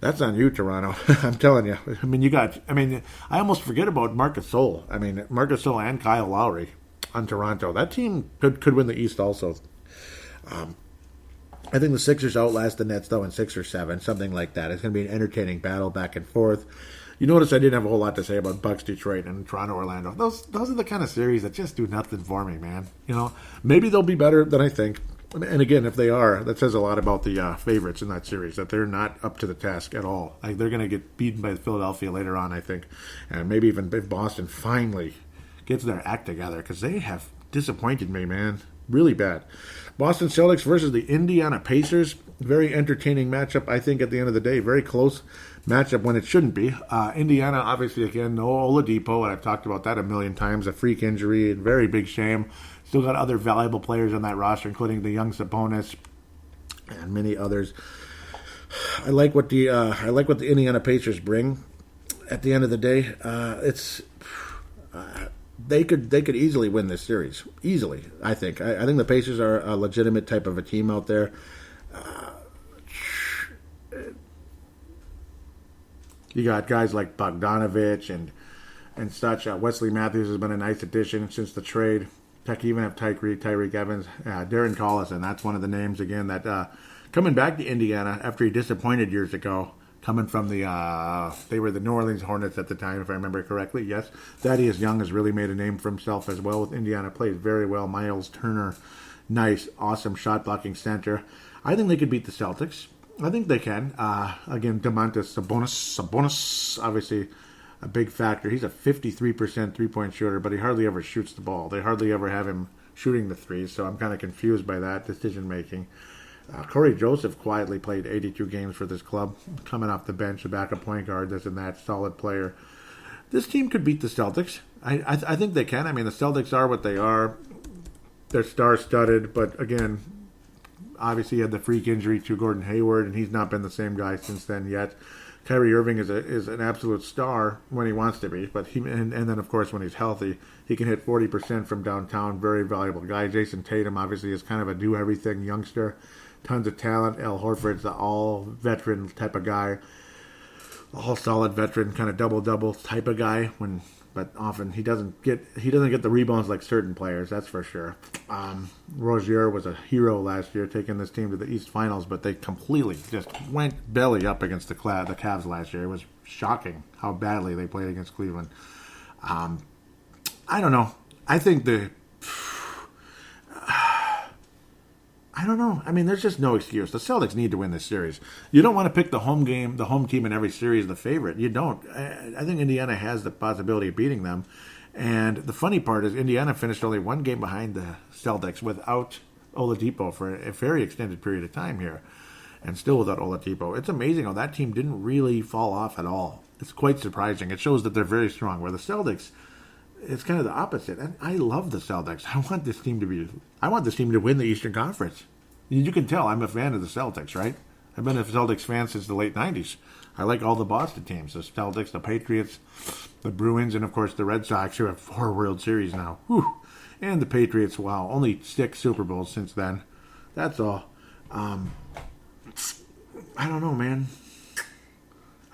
[SPEAKER 1] that's on you, Toronto. I'm telling you. I almost forget about Marc Gasol. Marc Gasol and Kyle Lowry on Toronto. That team could win the East also. I think the Sixers outlast the Nets, though, in 6 or 7, something like that. It's going to be an entertaining battle back and forth. You notice I didn't have a whole lot to say about Bucks, Detroit, and Toronto, Orlando. Those are the kind of series that just do nothing for me, man. Maybe they'll be better than I think. And again, if they are, that says a lot about the favorites in that series, that they're not up to the task at all. They're going to get beaten by Philadelphia later on, I think. And maybe even if Boston finally gets their act together, because they have disappointed me, man. Really bad. Boston Celtics versus the Indiana Pacers. Very entertaining matchup, I think, at the end of the day. Very close matchup when it shouldn't be. Indiana, obviously, again, no Oladipo, and I've talked about that a million times. A freak injury, very big shame. Still got other valuable players on that roster, including the young Sabonis and many others. I like what the Indiana Pacers bring. At the end of the day, They could easily win this series. Easily, I think. I think the Pacers are a legitimate type of a team out there. You got guys like Bogdanovich and such. Wesley Matthews has been a nice addition since the trade. Heck, you even have Tyreek Evans. Darren Collison, that's one of the names, again, that coming back to Indiana after he disappointed years ago. Coming from they were the New Orleans Hornets at the time, if I remember correctly. Yes, Thaddeus Young has really made a name for himself as well with Indiana. Plays very well. Miles Turner, nice, awesome shot-blocking center. I think they could beat the Celtics. I think they can. Again, Domantas Sabonis, obviously a big factor. He's a 53% three-point shooter, but he hardly ever shoots the ball. They hardly ever have him shooting the threes, so I'm kind of confused by that decision-making. Corey Joseph quietly played 82 games for this club, coming off the bench, a backup point guard, this and that, solid player. This team could beat the Celtics. I think they can. The Celtics are what they are. They're star-studded, but again, obviously had the freak injury to Gordon Hayward, and he's not been the same guy since then yet. Kyrie Irving is an absolute star when he wants to be, but and then of course when he's healthy, he can hit 40% from downtown. Very valuable guy. Jason Tatum obviously is kind of a do-everything youngster. Tons of talent. Al Horford's the all-veteran type of guy. All-solid veteran, kind of double-double type of guy. But often he doesn't get the rebounds like certain players, that's for sure. Rozier was a hero last year, taking this team to the East Finals, but they completely just went belly up against the Cavs last year. It was shocking how badly they played against Cleveland. I don't know. I think I don't know. I mean, there's just no excuse. The Celtics need to win this series. You don't want to pick the home team in every series, the favorite. You don't. I think Indiana has the possibility of beating them. And the funny part is Indiana finished only one game behind the Celtics without Oladipo for a very extended period of time here. And still without Oladipo. It's amazing how that team didn't really fall off at all. It's quite surprising. It shows that they're very strong. Where the Celtics, it's kind of the opposite. And I love the Celtics. I want this team to win the Eastern Conference. You can tell I'm a fan of the Celtics, right? I've been a Celtics fan since the late 90s. I like all the Boston teams, the Celtics, the Patriots, the Bruins, and of course the Red Sox, who have 4 World Series now. Whew. And the Patriots, wow, only 6 Super Bowls since then. That's all. I don't know, man.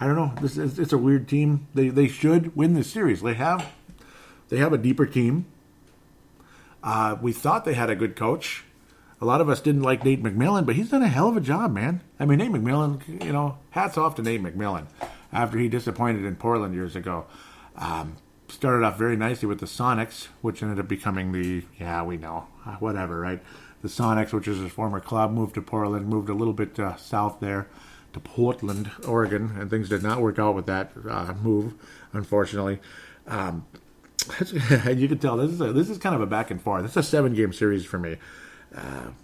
[SPEAKER 1] I don't know. It's a weird team. They should win this series. They have a deeper team. We thought they had a good coach. A lot of us didn't like Nate McMillan, but he's done a hell of a job, man. I mean, Nate McMillan, hats off to Nate McMillan after he disappointed in Portland years ago. Started off very nicely with the Sonics, which ended up becoming whatever, right? The Sonics, which is his former club, moved to Portland, moved a little bit south there to Portland, Oregon, and things did not work out with that move, unfortunately. You can tell this is kind of a back and forth. This is a 7-game series for me.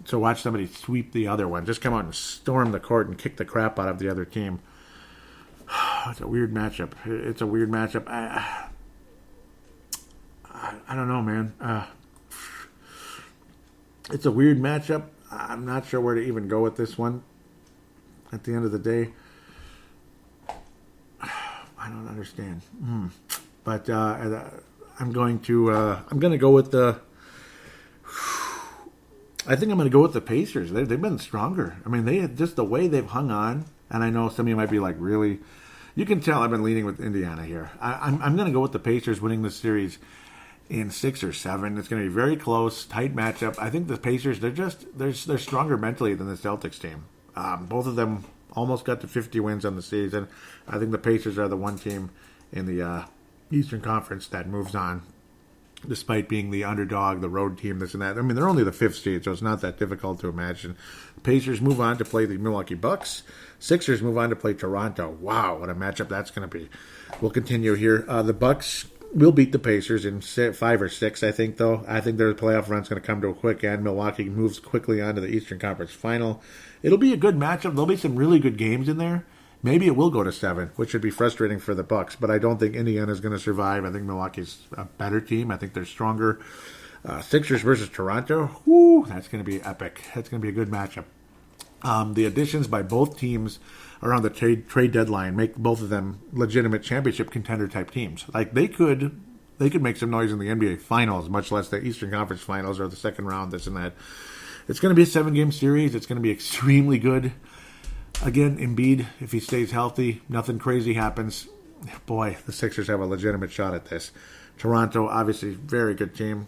[SPEAKER 1] To watch somebody sweep the other one, just come out and storm the court and kick the crap out of the other team. It's a weird matchup. I don't know, man. It's a weird matchup. I'm not sure where to even go with this one. At the end of the day, I don't understand. But I'm going to go with the. I think I'm going to go with the Pacers. They've been stronger. I mean, just the way they've hung on. And I know some of you might be like, really? You can tell I've been leaning with Indiana here. I'm going to go with the Pacers winning this series in 6 or 7. It's going to be very close, tight matchup. I think the Pacers, they're stronger mentally than the Celtics team. Both of them almost got to 50 wins on the season. I think the Pacers are the one team in the Eastern Conference that moves on, despite being the underdog, the road team, this and that. I mean, they're only the 5th seed, so it's not that difficult to imagine. Pacers move on to play the Milwaukee Bucks. Sixers move on to play Toronto. Wow, what a matchup that's going to be. We'll continue here. The Bucks will beat the Pacers in 5 or 6, I think, though. I think their playoff run's going to come to a quick end. Milwaukee moves quickly on to the Eastern Conference Final. It'll be a good matchup. There'll be some really good games in there. Maybe it will go to 7, which would be frustrating for the Bucks, but I don't think Indiana's going to survive. I think Milwaukee's a better team. I think they're stronger. Sixers versus Toronto. Whoo, that's going to be epic. That's going to be a good matchup. The additions by both teams around the trade deadline make both of them legitimate championship contender type teams. Like they could make some noise in the NBA Finals, much less the Eastern Conference Finals or the second round, this and that. It's going to be a 7-game series. It's going to be extremely good. Again, Embiid, if he stays healthy, nothing crazy happens. Boy, the Sixers have a legitimate shot at this. Toronto, obviously, very good team.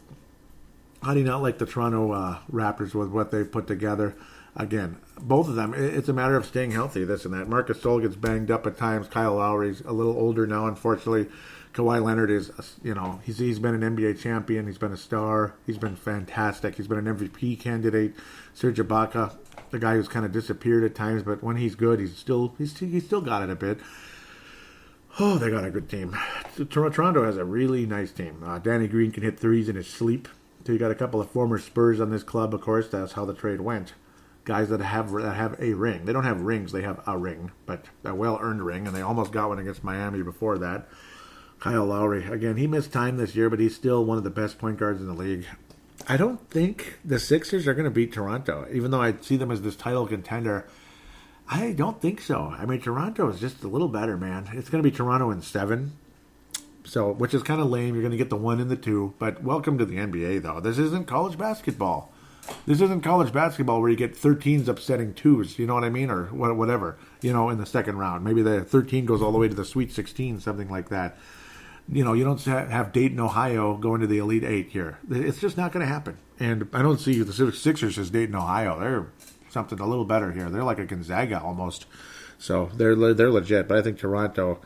[SPEAKER 1] How do you not like the Toronto Raptors with what they've put together? Again, both of them, it's a matter of staying healthy, this and that. Marcus Gasol gets banged up at times. Kyle Lowry's a little older now, unfortunately. Kawhi Leonard is, he's been an NBA champion. He's been a star. He's been fantastic. He's been an MVP candidate. Serge Ibaka, the guy who's kind of disappeared at times, but when he's good, he's still got it a bit. Oh, they got a good team. Toronto has a really nice team. Danny Green can hit threes in his sleep. So you got a couple of former Spurs on this club, of course. That's how the trade went. Guys that have a ring. They don't have rings, they have a ring, but a well-earned ring, and they almost got one against Miami before that. Kyle Lowry, again, he missed time this year, but he's still one of the best point guards in the league. I don't think the Sixers are going to beat Toronto, even though I see them as this title contender. I don't think so. I mean, Toronto is just a little better, man. It's going to be Toronto in 7, so which is kind of lame. You're going to get the 1 and the 2, but welcome to the NBA, though. This isn't college basketball. This isn't college basketball where you get 13s upsetting 2s, you know what I mean, or whatever, in the second round. Maybe the 13 goes all the way to the Sweet 16, something like that. You don't have Dayton, Ohio going to the Elite 8 here. It's just not going to happen. And I don't see the Sixers as Dayton, Ohio. They're something a little better here. They're like a Gonzaga almost. So they're legit. But I think Toronto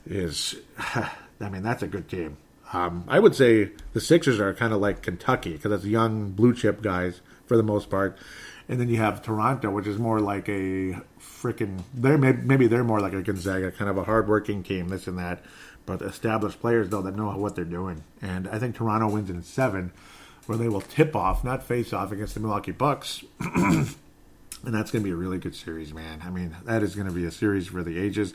[SPEAKER 1] is, that's a good team. I would say the Sixers are kind of like Kentucky because it's young blue chip guys. for the most part. And then you have Toronto, which is more like a freaking... Maybe they're more like a Gonzaga, kind of a hardworking team, this and that. But established players, though, that know what they're doing. And I think Toronto wins in 7, where they will tip off, not face off, against the Milwaukee Bucks. And that's going to be a really good series, man. I mean, that is going to be a series for the ages.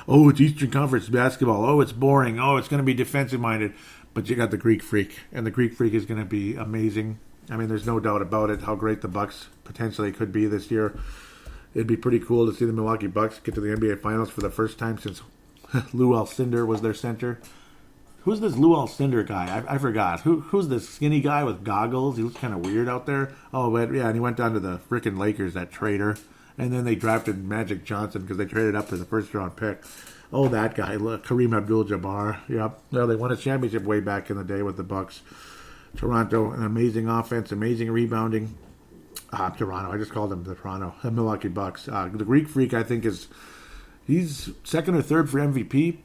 [SPEAKER 1] Oh, it's Eastern Conference basketball. Oh, it's boring. Oh, it's going to be defensive-minded. But you got the Greek Freak, and the Greek Freak is going to be amazing. I mean, there's no doubt about it how great the Bucks potentially could be this year. It'd be pretty cool to see the Milwaukee Bucks get to the NBA Finals for the first time since Lou Alcindor was their center. Who's this Lou Alcindor guy? I forgot. Who's this skinny guy with goggles? He looks kind of weird out there. Oh, but yeah, and he went down to the freaking Lakers, that traitor. And then they drafted Magic Johnson because they traded up for the first-round pick. Oh, that guy. Look, Kareem Abdul-Jabbar. Yep. Well, they won a championship way back in the day with the Bucks. Toronto, an amazing offense, amazing rebounding. Toronto. I just called them the Toronto. The Milwaukee Bucks. The Greek Freak, I think, he's second or third for MVP.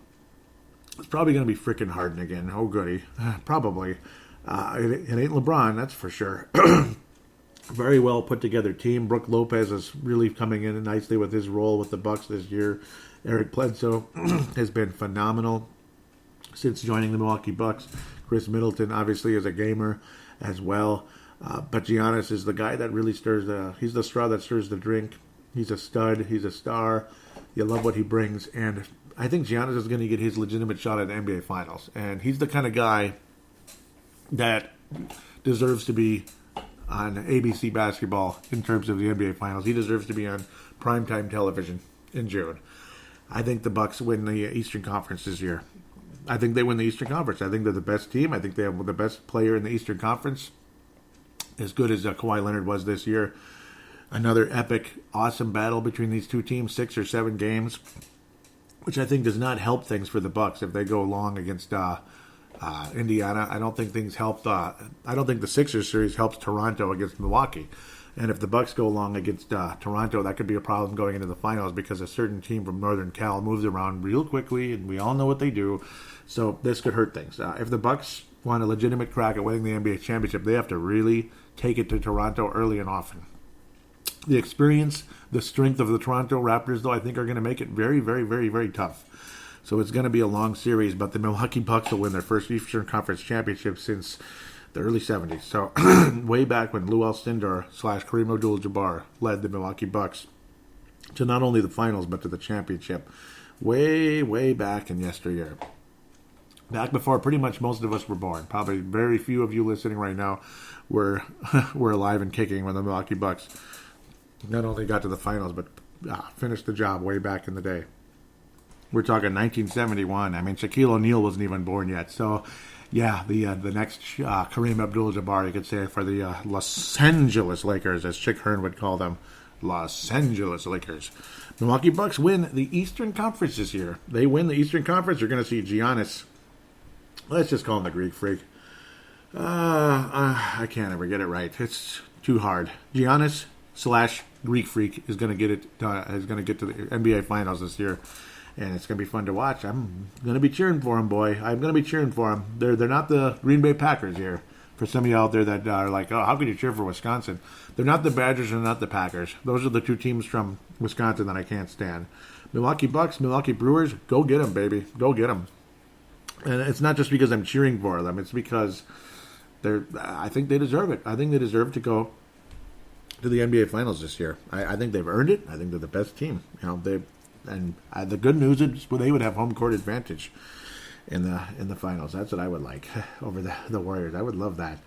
[SPEAKER 1] It's probably going to be freaking Harden again. Oh, goody. Probably. It ain't LeBron, that's for sure. Very well put together team. Brook Lopez is really coming in nicely with his role with the Bucks this year. Eric Bledsoe has been phenomenal since joining the Milwaukee Bucks. Chris Middleton obviously is a gamer as well. But Giannis is the guy that really he's the straw that stirs the drink. He's a stud. He's a star. You love what he brings. And I think Giannis is going to get his legitimate shot at the NBA Finals. And he's the kind of guy that deserves to be on ABC basketball in terms of the NBA Finals. He deserves to be on primetime television in June. I think the Bucks win the Eastern Conference this year. I think they win the Eastern Conference. I think they're the best team. I think they have the best player in the Eastern Conference, as good as Kawhi Leonard was this year. Another epic, awesome battle between these two teams, 6 or 7 games, which I think does not help things for the Bucks if they go long against Indiana. I don't think things help. I don't think the Sixers series helps Toronto against Milwaukee. And if the Bucks go long against Toronto, that could be a problem going into the finals because a certain team from Northern Cal moves around real quickly, and we all know what they do. So this could hurt things. If the Bucks want a legitimate crack at winning the NBA championship, they have to really take it to Toronto early and often. The experience, the strength of the Toronto Raptors, though, I think are going to make it very, very, very, very tough. So it's going to be a long series, but the Milwaukee Bucks will win their first Eastern Conference championship since the early 70s. So way back when Lou Alcindor / Kareem Abdul-Jabbar led the Milwaukee Bucks to not only the finals, but to the championship. Way, way back in yesteryear. Back before pretty much most of us were born. Probably very few of you listening right now were alive and kicking when the Milwaukee Bucks not only got to the finals, but finished the job way back in the day. We're talking 1971. I mean, Shaquille O'Neal wasn't even born yet. So, yeah, the next Kareem Abdul-Jabbar, you could say, for the Los Angeles Lakers, as Chick Hearn would call them. Los Angeles Lakers. Milwaukee Bucks win the Eastern Conference this year. They win the Eastern Conference. You're going to see Giannis. Let's just call him the Greek Freak. I can't ever get it right. It's too hard. Giannis / Greek Freak is going to get it. Is going to get to the NBA Finals this year, and it's going to be fun to watch. I'm going to be cheering for him, boy. I'm going to be cheering for him. They're not the Green Bay Packers here. For some of you out there that are like, oh, how could you cheer for Wisconsin? They're not the Badgers and not the Packers. Those are the two teams from Wisconsin that I can't stand. Milwaukee Bucks, Milwaukee Brewers, go get them, baby. Go get them. And it's not just because I'm cheering for them. It's because I think they deserve it. I think they deserve to go to the NBA Finals this year. I think they've earned it. I think they're the best team. The good news is they would have home court advantage in the finals. That's what I would like over the Warriors. I would love that.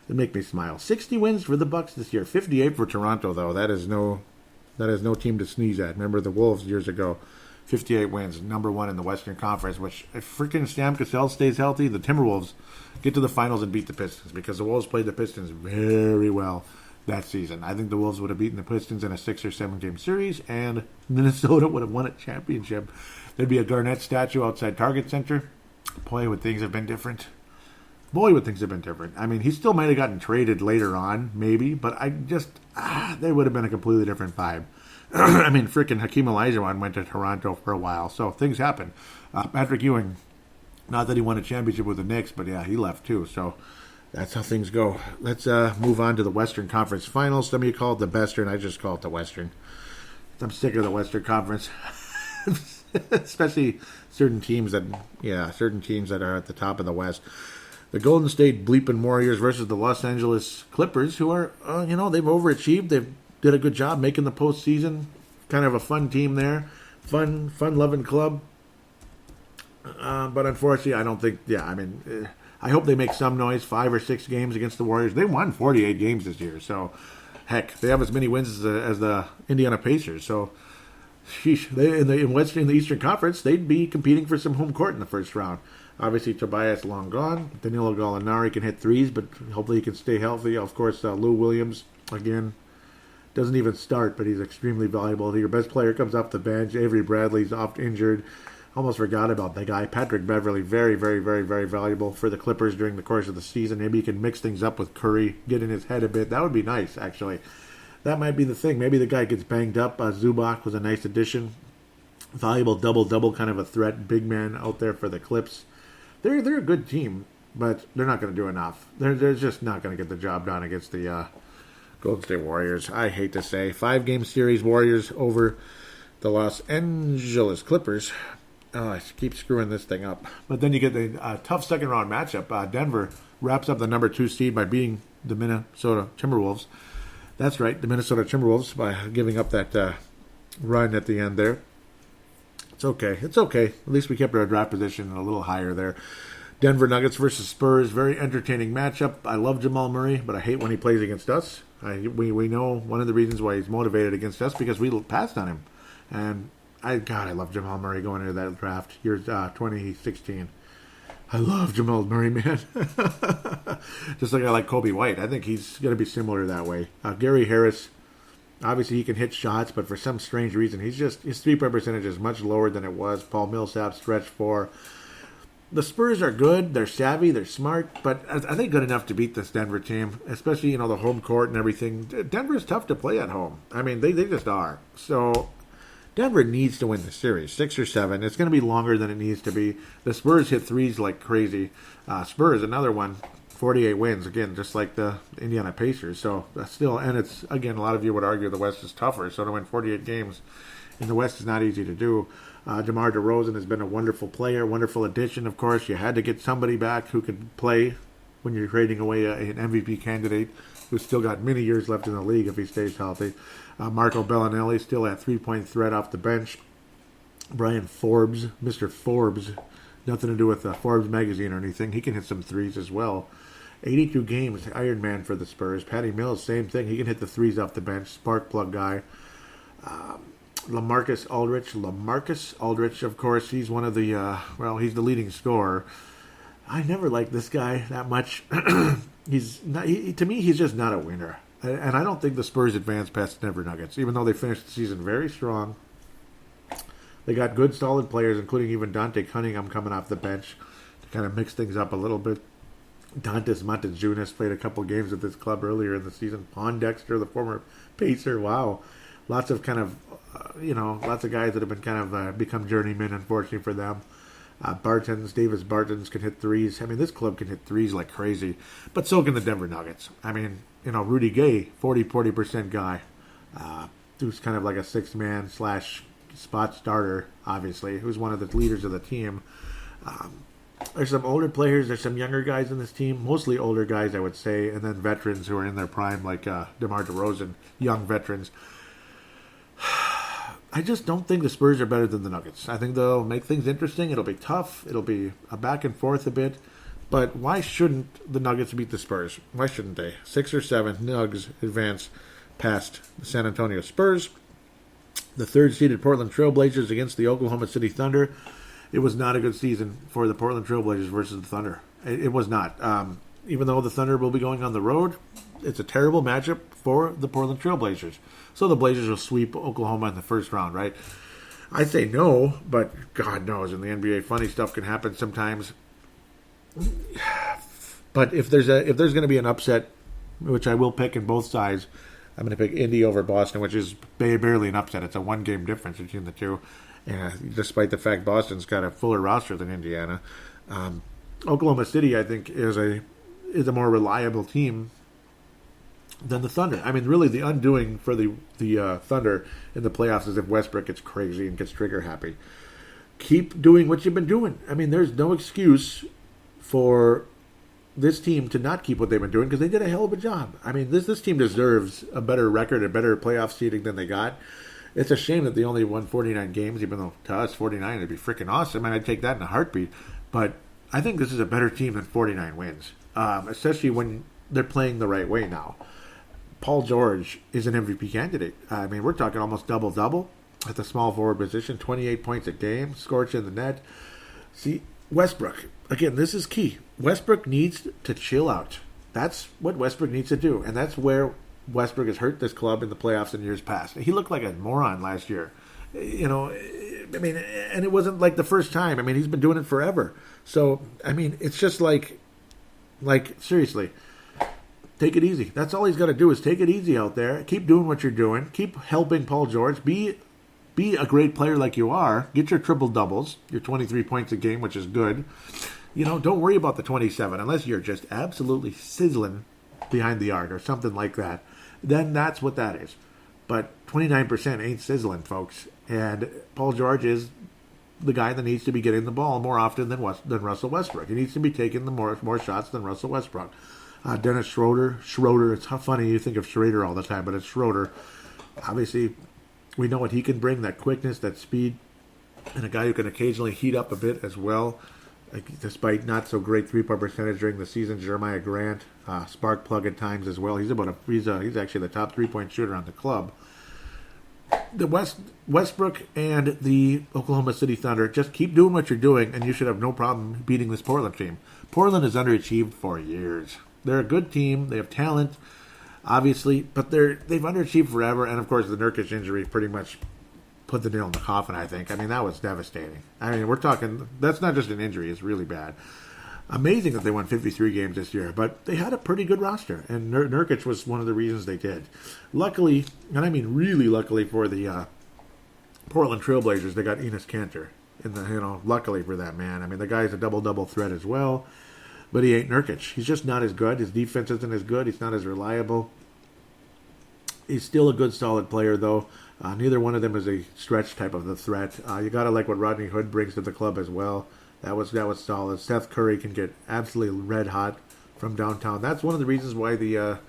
[SPEAKER 1] It'd make me smile. 60 wins for the Bucks this year. 58 for Toronto, though. That is no team to sneeze at. Remember the Wolves years ago. 58 wins, number 1 in the Western Conference, which if freaking Sam Cassell stays healthy, the Timberwolves get to the finals and beat the Pistons because the Wolves played the Pistons very well that season. I think the Wolves would have beaten the Pistons in a 6 or 7 game series, and Minnesota would have won a championship. There'd be a Garnett statue outside Target Center. Boy, would things have been different. I mean, he still might have gotten traded later on, maybe, but they would have been a completely different vibe. I mean, freaking Hakeem Olajuwon went to Toronto for a while, so things happen. Patrick Ewing, not that he won a championship with the Knicks, but yeah, he left too. So that's how things go. Let's move on to the Western Conference Finals. Some of you call it the Western. I just call it the Western. I'm sick of the Western Conference. Especially certain teams that are at the top of the West. The Golden State Bleeping Warriors versus the Los Angeles Clippers, who are, they've overachieved. They did a good job making the postseason. Kind of a fun team there. Fun-loving club. But unfortunately, I don't think, I hope they make some noise, 5 or 6 games against the Warriors. They won 48 games this year, so heck, they have as many wins as the Indiana Pacers. So, sheesh, in the Eastern Conference, they'd be competing for some home court in the first round. Obviously, Tobias long gone. Danilo Gallinari can hit threes, but hopefully he can stay healthy. Of course, Lou Williams, again, doesn't even start, but he's extremely valuable. Your best player comes off the bench. Avery Bradley's off injured. Almost forgot about the guy. Patrick Beverley, very, very, very, very valuable for the Clippers during the course of the season. Maybe he can mix things up with Curry, get in his head a bit. That would be nice, actually. That might be the thing. Maybe the guy gets banged up. Zubac was a nice addition. Valuable double-double kind of a threat. Big man out there for the Clips. They're a good team, but they're not going to do enough. They're just not going to get the job done against the Golden State Warriors. I hate to say. 5-game series, Warriors over the Los Angeles Clippers. Oh, I keep screwing this thing up. But then you get the tough second-round matchup. Denver wraps up the number 2 seed by beating the Minnesota Timberwolves. That's right, the Minnesota Timberwolves, by giving up that run at the end there. It's okay. At least we kept our draft position a little higher there. Denver Nuggets versus Spurs, very entertaining matchup. I love Jamal Murray, but I hate when he plays against us. We know one of the reasons why he's motivated against us because we passed on him. And I love Jamal Murray going into that draft, year 2016. I love Jamal Murray, man. Just like I like Kobe White. I think he's going to be similar that way. Gary Harris, obviously he can hit shots, but for some strange reason, his 3-point percentage is much lower than it was. Paul Millsap, stretch 4. The Spurs are good. They're savvy. They're smart. But are they good enough to beat this Denver team? Especially, the home court and everything. Denver's tough to play at home. I mean, they just are. So Denver needs to win the series, 6 or 7. It's going to be longer than it needs to be. The Spurs hit threes like crazy. Spurs, another one, 48 wins, again, just like the Indiana Pacers. So still, and it's, again, a lot of you would argue the West is tougher. So to win 48 games in the West is not easy to do. DeMar DeRozan has been a wonderful player, wonderful addition, of course. You had to get somebody back who could play when you're trading away an MVP candidate who's still got many years left in the league if he stays healthy. Marco Bellinelli still at 3-point threat off the bench. Brian Forbes, Mr. Forbes, nothing to do with Forbes magazine or anything. He can hit some threes as well. 82 games, Iron Man for the Spurs. Patty Mills, same thing. He can hit the threes off the bench. Spark plug guy. LaMarcus Aldridge, of course, he's one of the, he's the leading scorer. I never liked this guy that much. To me, he's just not a winner. And I don't think the Spurs advanced past the Denver Nuggets, even though they finished the season very strong. They got good, solid players, including even Dante Cunningham coming off the bench to kind of mix things up a little bit. Dantas Montezunas played a couple games with this club earlier in the season. Pondexter, the former Pacer, wow. Lots of kind of, lots of guys that have been kind of become journeymen, unfortunately for them. Davis Bartons can hit threes. I mean, this club can hit threes like crazy. But so can the Denver Nuggets. I mean, Rudy Gay, 40% guy, who's kind of like a six-man / spot starter, obviously, who's one of the leaders of the team. There's some older players. There's some younger guys in this team. Mostly older guys, I would say. And then veterans who are in their prime, like DeMar DeRozan, young veterans. I just don't think the Spurs are better than the Nuggets. I think they'll make things interesting. It'll be tough. It'll be a back and forth a bit. But why shouldn't the Nuggets beat the Spurs? Why shouldn't they? 6 or 7, Nugs advance past the San Antonio Spurs. The third-seeded Portland Trailblazers against the Oklahoma City Thunder. It was not a good season for the Portland Trailblazers versus the Thunder. It was not. Even though the Thunder will be going on the road, it's a terrible matchup for the Portland Trailblazers. So the Blazers will sweep Oklahoma in the first round, right? I say no, but God knows in the NBA, funny stuff can happen sometimes. But if there's going to be an upset, which I will pick in both sides, I'm going to pick Indy over Boston, which is barely an upset. It's a 1-game difference between the two, despite the fact Boston's got a fuller roster than Indiana. Oklahoma City, I think, is is a more reliable team than the Thunder. I mean, really, the undoing for the Thunder in the playoffs is if Westbrook gets crazy and gets trigger happy. Keep doing what you've been doing. I mean, there's no excuse for this team to not keep what they've been doing because they did a hell of a job. I mean, this team deserves a better record, a better playoff seeding than they got. It's a shame that they only won 49 games, even though to us 49 would be freaking awesome, and I'd take that in a heartbeat. But I think this is a better team than 49 wins, especially when they're playing the right way now. Paul George is an MVP candidate. I mean, we're talking almost double-double at the small forward position, 28 points a game, scorch in the net. See, Westbrook, again, this is key. Westbrook needs to chill out. That's what Westbrook needs to do, and that's where Westbrook has hurt this club in the playoffs in years past. He looked like a moron last year. You know, I mean, and it wasn't like the first time. I mean, he's been doing it forever. So, I mean, it's just like seriously, take it easy. That's all he's got to do is take it easy out there. Keep doing what you're doing. Keep helping Paul George. Be a great player like you are. Get your triple doubles, your 23 points a game, which is good. You know, don't worry about the 27 unless you're just absolutely sizzling behind the arc or something like that. Then that's what that is. But 29% ain't sizzling, folks. And Paul George is the guy that needs to be getting the ball more often than Russell Westbrook. He needs to be taking the more shots than Russell Westbrook. Dennis Schroeder, it's funny you think of Schroeder all the time, but it's Schroeder. Obviously, we know what he can bring, that quickness, that speed, and a guy who can occasionally heat up a bit as well. Despite not so great 3-point percentage during the season, Jeremiah Grant, spark plug at times as well. He's actually the top 3-point shooter on the club. The Westbrook and the Oklahoma City Thunder just keep doing what you're doing, and you should have no problem beating this Portland team. Portland has underachieved for years. They're a good team. They have talent, obviously, but they've underachieved forever. And of course, the Nurkic injury pretty much put the nail in the coffin, I think. I mean, that was devastating. I mean, we're talking, that's not just an injury, it's really bad. Amazing that they won 53 games this year, but they had a pretty good roster, and Nurkic was one of the reasons they did. Luckily, and I mean really luckily for the Portland Trailblazers, they got Enes Kanter. Luckily for that man. I mean, the guy's a double-double threat as well, but he ain't Nurkic. He's just not as good. His defense isn't as good. He's not as reliable. He's still a good, solid player, though. Neither one of them is a stretch type of the threat. You got to like what Rodney Hood brings to the club as well. That was solid. Seth Curry can get absolutely red hot from downtown. That's one of the reasons why the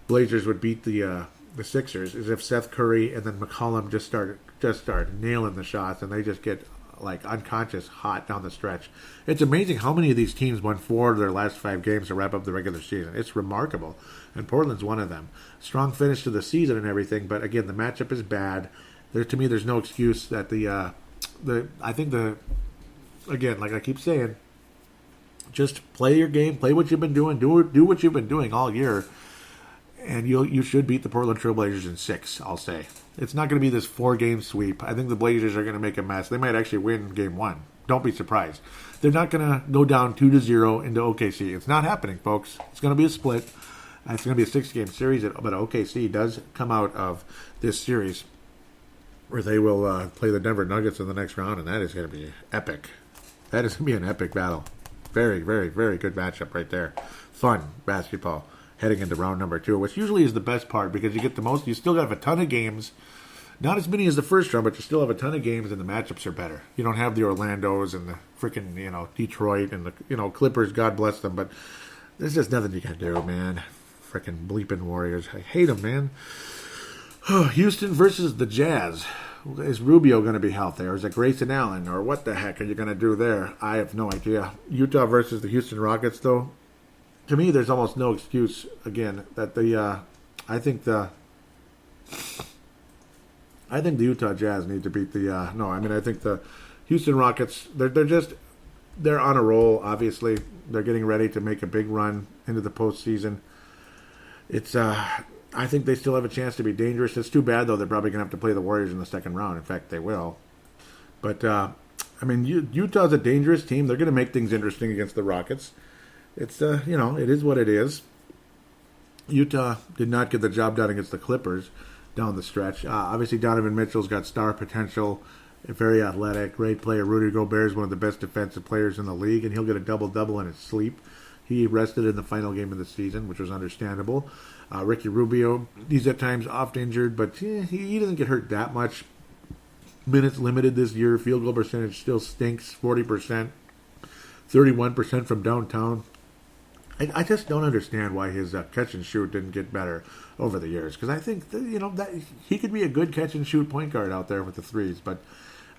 [SPEAKER 1] Blazers would beat the Sixers, is if Seth Curry and then McCollum just start nailing the shots, and they just get like unconscious hot down the stretch. It's amazing how many of these teams won 4 of their last 5 games to wrap up the regular season. It's remarkable, and Portland's one of them. Strong finish to the season and everything, but again, the matchup is bad. To me, there's no excuse that again, like I keep saying, just play your game, play what you've been doing, do what you've been doing all year, and you should beat the Portland Trailblazers in 6, I'll say. It's not going to be this 4-game sweep. I think the Blazers are going to make a mess. They might actually win game 1. Don't be surprised. They're not going to go down 2-0 into OKC. It's not happening, folks. It's going to be a split. It's going to be a 6-game series, but OKC does come out of this series where they will play the Denver Nuggets in the next round, and that is going to be epic. That is going to be an epic battle. Very, very, very good matchup right there. Fun basketball heading into round number 2, which usually is the best part because you get the most. You still have a ton of games. Not as many as the first round, but you still have a ton of games, and the matchups are better. You don't have the Orlandos and the freaking, Detroit and the, Clippers, God bless them, but there's just nothing you can do, man. Freaking bleeping Warriors. I hate them, man. Houston versus the Jazz. Is Rubio going to be healthy, or is it Grayson Allen, or what the heck are you going to do there? I have no idea. Utah versus the Houston Rockets, though. To me, there's almost no excuse, again, that I think the Utah Jazz need to beat I think the Houston Rockets, they're on a roll, obviously. They're getting ready to make a big run into the postseason. I think they still have a chance to be dangerous. It's too bad, though, they're probably going to have to play the Warriors in the second round. In fact, they will. But, Utah's a dangerous team. They're going to make things interesting against the Rockets. It's, it is what it is. Utah did not get the job done against the Clippers down the stretch. Obviously, Donovan Mitchell's got star potential, very athletic, great player. Rudy Gobert is one of the best defensive players in the league, and he'll get a double-double in his sleep. He rested in the final game of the season, which was understandable. Ricky Rubio, he's at times oft injured, but he doesn't get hurt that much. Minutes limited this year. Field goal percentage still stinks, 40%, 31% from downtown. I just don't understand why his catch and shoot didn't get better over the years. Because I think that he could be a good catch and shoot point guard out there with the threes, but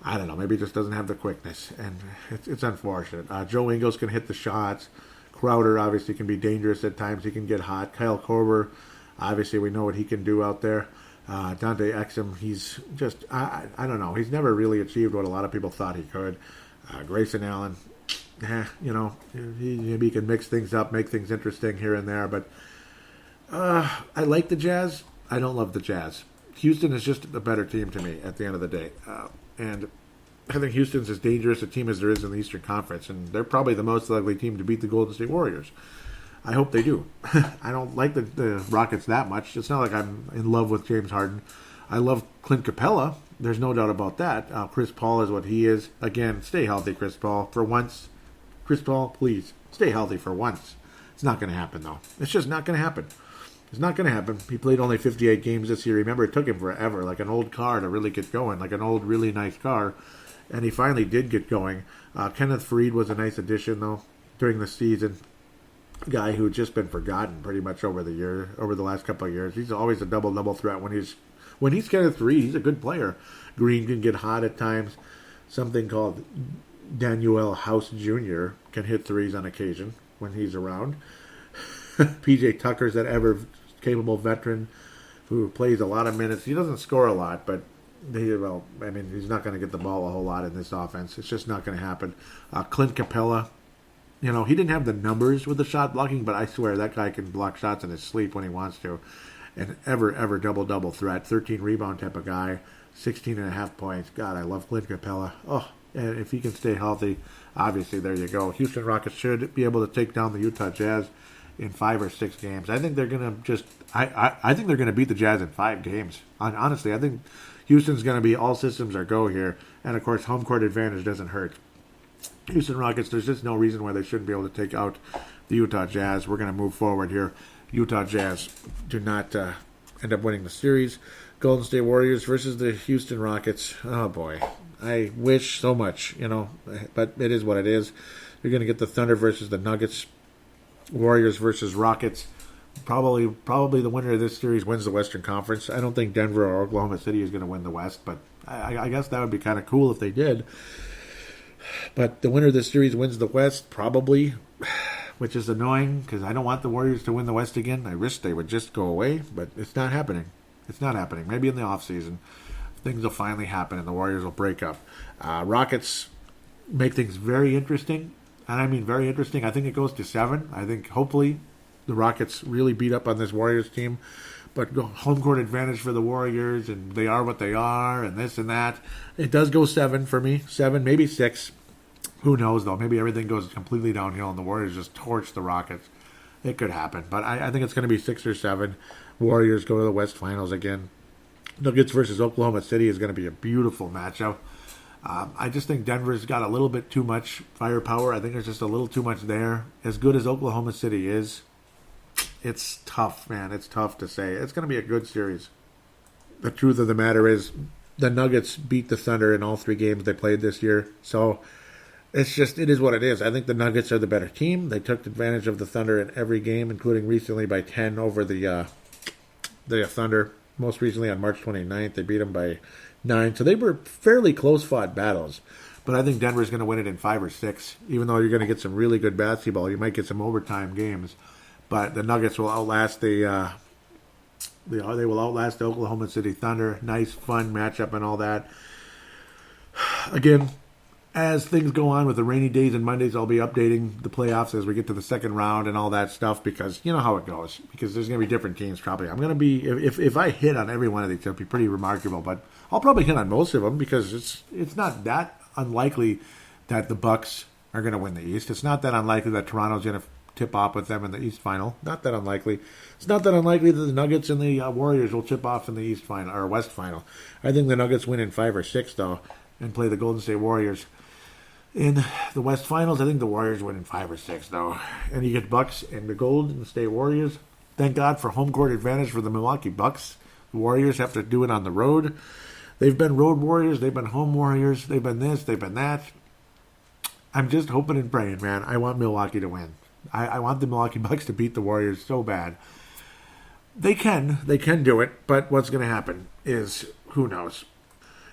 [SPEAKER 1] I don't know. Maybe he just doesn't have the quickness, and it's unfortunate. Joe Ingles can hit the shots. Crowder obviously can be dangerous at times. He can get hot. Kyle Korver, obviously we know what he can do out there. Dante Exum, he's just, I don't know. He's never really achieved what a lot of people thought he could. Grayson Allen, maybe he can mix things up, make things interesting here and there. But I like the Jazz. I don't love the Jazz. Houston is just a better team to me at the end of the day. And I think Houston's as dangerous a team as there is in the Eastern Conference. And they're probably the most likely team to beat the Golden State Warriors. I hope they do. I don't like the Rockets that much. It's not like I'm in love with James Harden. I love Clint Capella. There's no doubt about that. Chris Paul is what he is. Again, stay healthy, Chris Paul. For once, Chris Paul, please, stay healthy for once. It's not going to happen, though. It's just not going to happen. It's not going to happen. He played only 58 games this year. Remember, it took him forever, like an old car to really get going, like an old, really nice car. And he finally did get going. Kenneth Faried was a nice addition, though, during the season. Guy who had just been forgotten pretty much over the last couple of years. He's always a double threat when he's Kenneth Faried. He's a good player. Green can get hot at times. Something called Daniel House Jr. can hit threes on occasion when he's around. PJ Tucker's that ever capable veteran who plays a lot of minutes. He doesn't score a lot, but he's not going to get the ball a whole lot in this offense. It's just not going to happen. Clint Capella. He didn't have the numbers with the shot blocking, but I swear that guy can block shots in his sleep when he wants to. And ever double threat, 13 rebound type of guy, 16.5 points. God, I love Clint Capella. Oh, and if he can stay healthy, obviously there you go. Houston Rockets should be able to take down the Utah Jazz in 5 or 6 games. I think they're going to I think they're going to beat the Jazz in 5 games. Honestly, I think Houston's going to be all systems are go here. And, of course, home court advantage doesn't hurt. Houston Rockets, there's just no reason why they shouldn't be able to take out the Utah Jazz. We're going to move forward here. Utah Jazz do not end up winning the series. Golden State Warriors versus the Houston Rockets. Oh, boy. I wish so much, but it is what it is. You're going to get the Thunder versus the Nuggets. Warriors versus Rockets. Probably the winner of this series wins the Western Conference. I don't think Denver or Oklahoma City is going to win the West, but I guess that would be kind of cool if they did. But the winner of this series wins the West, probably, which is annoying because I don't want the Warriors to win the West again. I wish they would just go away, but it's not happening. It's not happening. Maybe in the offseason, things will finally happen and the Warriors will break up. Rockets make things very interesting, and I mean very interesting. I think it goes to 7. I think hopefully the Rockets really beat up on this Warriors team. But home court advantage for the Warriors, and they are what they are, and this and that. It does go 7 for me. 7, maybe 6. Who knows, though? Maybe everything goes completely downhill, and the Warriors just torch the Rockets. It could happen. But I think it's going to be 6 or 7. Warriors go to the West Finals again. Nuggets versus Oklahoma City is going to be a beautiful matchup. I just think Denver's got a little bit too much firepower. I think there's just a little too much there. As good as Oklahoma City is, it's tough, man. It's tough to say. It's going to be a good series. The truth of the matter is the Nuggets beat the Thunder in all 3 games they played this year. So it is what it is. I think the Nuggets are the better team. They took advantage of the Thunder in every game, including recently by 10 over the Thunder. Most recently on March 29th, they beat them by 9. So they were fairly close-fought battles. But I think Denver's going to win it in 5 or 6. Even though you're going to get some really good basketball, you might get some overtime games. But the Nuggets will outlast they will outlast the Oklahoma City Thunder. Nice, fun matchup and all that. Again, as things go on with the rainy days and Mondays, I'll be updating the playoffs as we get to the second round and all that stuff because you know how it goes. Because there's going to be different teams probably. I'm going to be if I hit on every one of these, it'll be pretty remarkable. But I'll probably hit on most of them because it's not that unlikely that the Bucks are going to win the East. It's not that unlikely that Toronto's going to tip off with them in the East Final. Not that unlikely. It's not that unlikely that the Nuggets and the Warriors will tip off in the East Final or West Final. I think the Nuggets win in 5 or 6 though, and play the Golden State Warriors. In the West Finals, I think the Warriors win in 5 or 6, though. And you get Bucks and the Golden State Warriors. Thank God for home court advantage for the Milwaukee Bucks. The Warriors have to do it on the road. They've been road warriors. They've been home warriors. They've been this. They've been that. I'm just hoping and praying, man. I want Milwaukee to win. I want the Milwaukee Bucks to beat the Warriors so bad. They can do it, but what's going to happen is, who knows?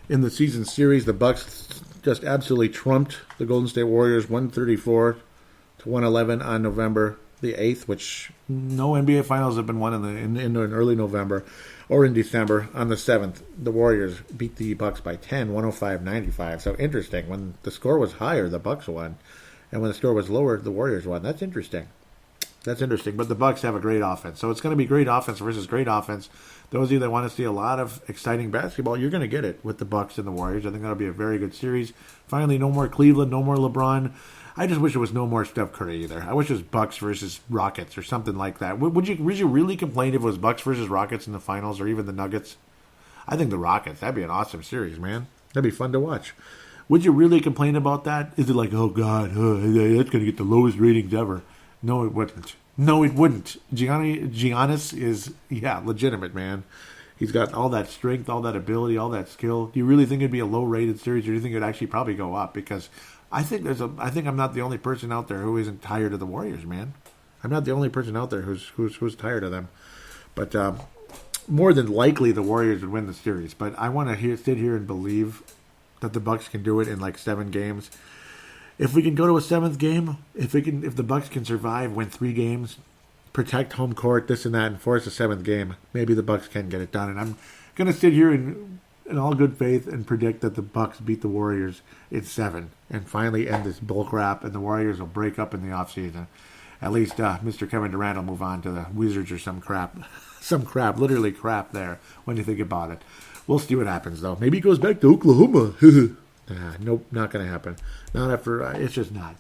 [SPEAKER 1] In the season series, the Bucks just absolutely trumped the Golden State Warriors 134-111 on November the 8th, which no NBA Finals have been won in early November or in December. On the 7th, the Warriors beat the Bucks by 10, 105-95. So interesting. When the score was higher, the Bucks won. And when the score was lower, the Warriors won. That's interesting. But the Bucks have a great offense. So it's going to be great offense versus great offense. Those of you that want to see a lot of exciting basketball, you're going to get it with the Bucks and the Warriors. I think that'll be a very good series. Finally, no more Cleveland, no more LeBron. I just wish it was no more Steph Curry either. I wish it was Bucks versus Rockets or something like that. Would you really complain if it was Bucks versus Rockets in the finals or even the Nuggets? I think the Rockets, that'd be an awesome series, man. That'd be fun to watch. Would you really complain about that? Is it like, oh, God, that's going to get the lowest ratings ever? No, it wouldn't. Giannis is, legitimate, man. He's got all that strength, all that ability, all that skill. Do you really think it'd be a low-rated series, or do you think it'd actually probably go up? Because I think I'm not the only person out there who isn't tired of the Warriors, man. I'm not the only person out there who's tired of them. But more than likely, the Warriors would win the series. But I want to sit here and believe that the Bucks can do it in like 7 games. If we can go to a 7th game, if the Bucks can survive, win 3 games, protect home court, this and that, and force a 7th game, maybe the Bucks can get it done. And I'm going to sit here in all good faith and predict that the Bucks beat the Warriors in 7 and finally end this bull crap, and the Warriors will break up in the offseason. At least Mr. Kevin Durant will move on to the Wizards or some crap. Some crap, literally crap there when you think about it. We'll see what happens, though. Maybe he goes back to Oklahoma. Nope, not going to happen. Not after, it's just not.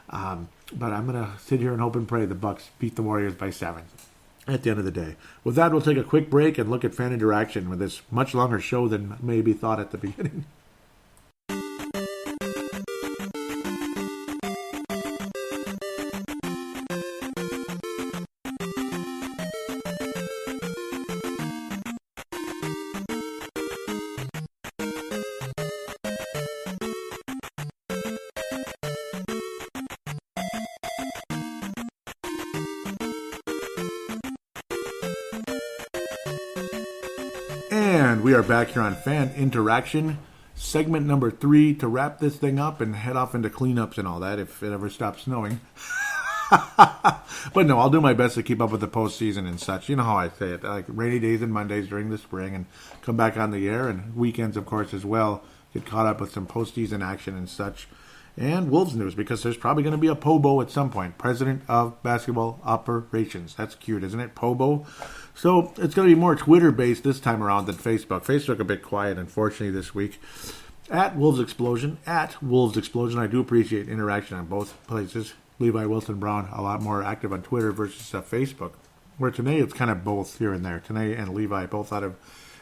[SPEAKER 1] But I'm going to sit here and hope and pray the Bucks beat the Warriors by 7 at the end of the day. With that, we'll take a quick break and look at fan interaction with this much longer show than maybe thought at the beginning. And we are back here on Fan Interaction, segment number 3, to wrap this thing up and head off into cleanups and all that if it ever stops snowing. But no, I'll do my best to keep up with the postseason and such. You know how I say it, like rainy days and Mondays during the spring, and come back on the air, and weekends, of course, as well. Get caught up with some postseason action and such. And Wolves news, because there's probably going to be a POBO at some point. President of Basketball Operations. That's cute, isn't it? POBO. So it's going to be more Twitter-based this time around than Facebook. Facebook a bit quiet, unfortunately, this week. At Wolves Explosion. I do appreciate interaction on both places. Levi Wilson Brown, a lot more active on Twitter versus Facebook. Where Tanae, it's kind of both here and there. Tanae and Levi, both out of